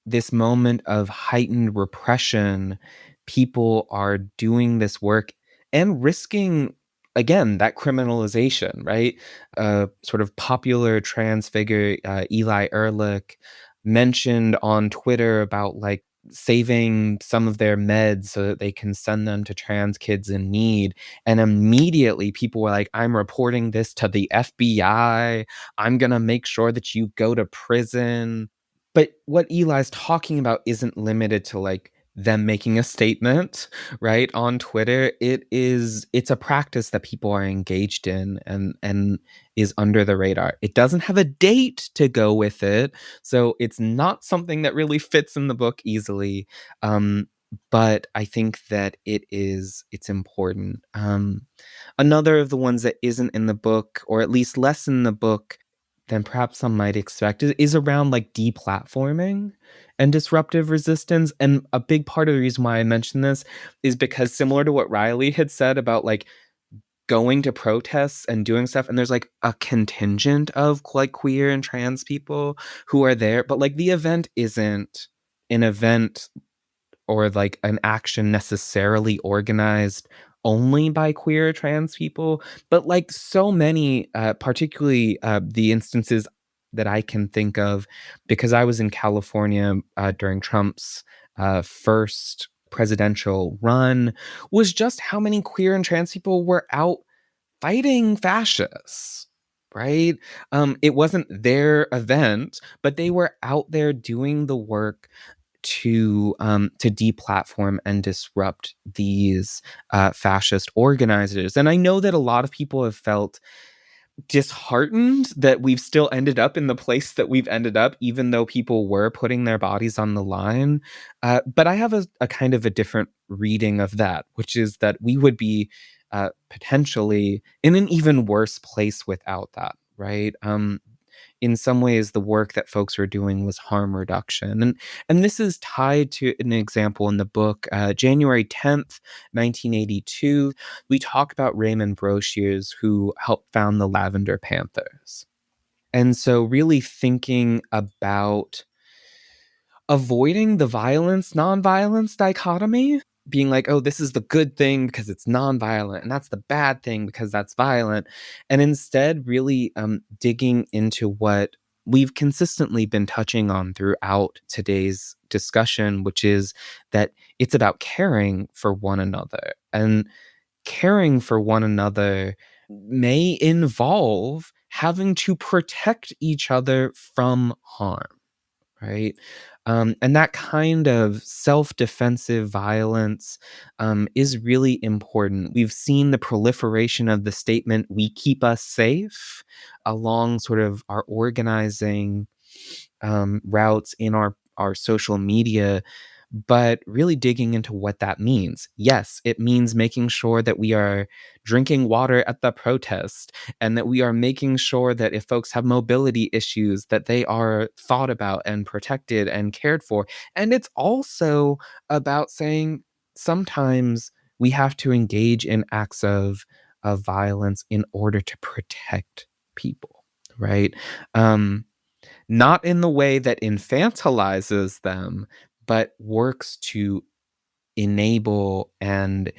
this moment of heightened repression, people are doing this work and risking, again, that criminalization, right? Sort of popular trans figure, Eli Ehrlich, mentioned on Twitter about like saving some of their meds so that they can send them to trans kids in need. And immediately people were like, I'm reporting this to the FBI. I'm going to make sure that you go to prison. But what Eli's talking about isn't limited to like them making a statement, right, on Twitter. It's a practice that people are engaged in and is under the radar. It doesn't have a date to go with it, so it's not something that really fits in the book easily. But I think that it's important. Another of the ones that isn't in the book, or at least less in the book than perhaps some might expect, is around like deplatforming and disruptive resistance. And a big part of the reason why I mention this is because, similar to what Riley had said about like going to protests and doing stuff, and there's like a contingent of like queer and trans people who are there, but like the event isn't an event or like an action necessarily organized only by queer trans people, but like so many, particularly the instances that I can think of, because I was in California during Trump's first presidential run, was just how many queer and trans people were out fighting fascists. Right? It wasn't their event, but they were out there doing the work to deplatform and disrupt these fascist organizers. And I know that a lot of people have felt disheartened that we've still ended up in the place that we've ended up, even though people were putting their bodies on the line. But I have a kind of a different reading of that, which is that we would be potentially in an even worse place without that, right? in some ways the work that folks were doing was harm reduction. And this is tied to an example in the book, January 10th, 1982. We talk about Raymond Broshiers, who helped found the Lavender Panthers. And so really thinking about avoiding the violence nonviolence dichotomy, being like, oh, this is the good thing because it's nonviolent, and that's the bad thing because that's violent, and instead really digging into what we've consistently been touching on throughout today's discussion, which is that it's about caring for one another. And caring for one another may involve having to protect each other from harm, right? And that kind of self-defensive violence is really important. We've seen the proliferation of the statement, "We keep us safe," along sort of our organizing routes in our social media, but really digging into what that means. Yes, it means making sure that we are drinking water at the protest, and that we are making sure that if folks have mobility issues, that they are thought about and protected and cared for. And it's also about saying sometimes we have to engage in acts of violence in order to protect people, right? Not in the way that infantilizes them, but works to enable and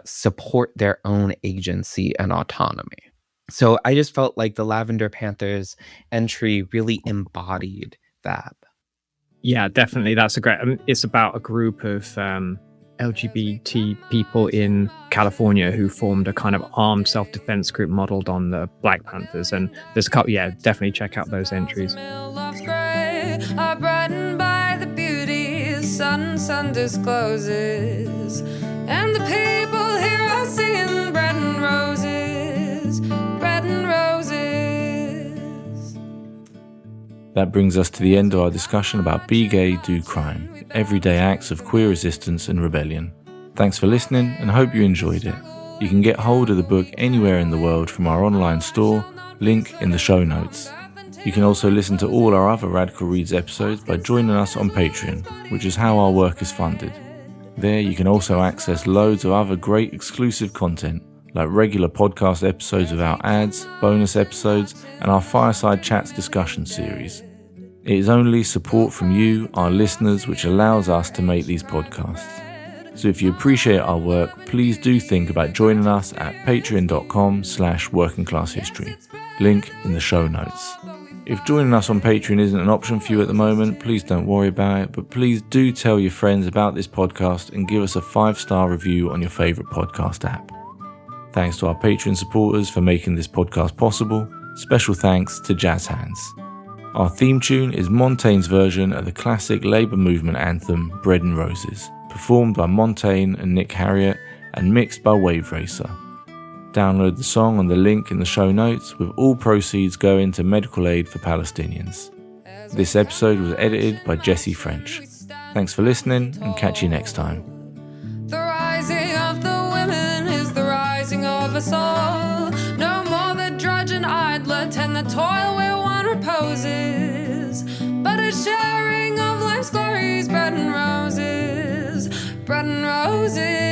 support their own agency and autonomy. So I just felt like the Lavender Panthers entry really embodied that. Yeah, definitely. That's a great. It's about a group of LGBT people in California who formed a kind of armed self-defense group modeled on the Black Panthers. And there's a couple. Yeah, definitely check out those entries. Are brightened by the beauty sun discloses, and the people here are singing bread and roses, bread and roses. That brings us to the end of our discussion about Be Gay, Do Crime, everyday acts of queer resistance and rebellion. Thanks for listening and hope you enjoyed it. You can get hold of the book anywhere in the world from our online store, link in the show notes. You can also listen to all our other Radical Reads episodes by joining us on Patreon, which is how our work is funded. There you can also access loads of other great exclusive content, like regular podcast episodes without ads, bonus episodes, and our Fireside Chats discussion series. It is only support from you, our listeners, which allows us to make these podcasts. So if you appreciate our work, please do think about joining us at patreon.com/workingclasshistory. Link in the show notes. If joining us on Patreon isn't an option for you at the moment, please don't worry about it, but please do tell your friends about this podcast and give us a 5-star review on your favourite podcast app. Thanks to our Patreon supporters for making this podcast possible. Special thanks to Jazz Hands. Our theme tune is Montaigne's version of the classic Labour movement anthem Bread and Roses, performed by Montaigne and Nick Harriott and mixed by Wave Racer. Download the song on the link in the show notes, with all proceeds going to medical aid for Palestinians. This episode was edited by Jesse French. Thanks for listening and catch you next time. The rising of the women is the rising of us all. No more the drudge and idler tend the toil where one reposes, but a sharing of life's glories, bread and roses, bread and roses.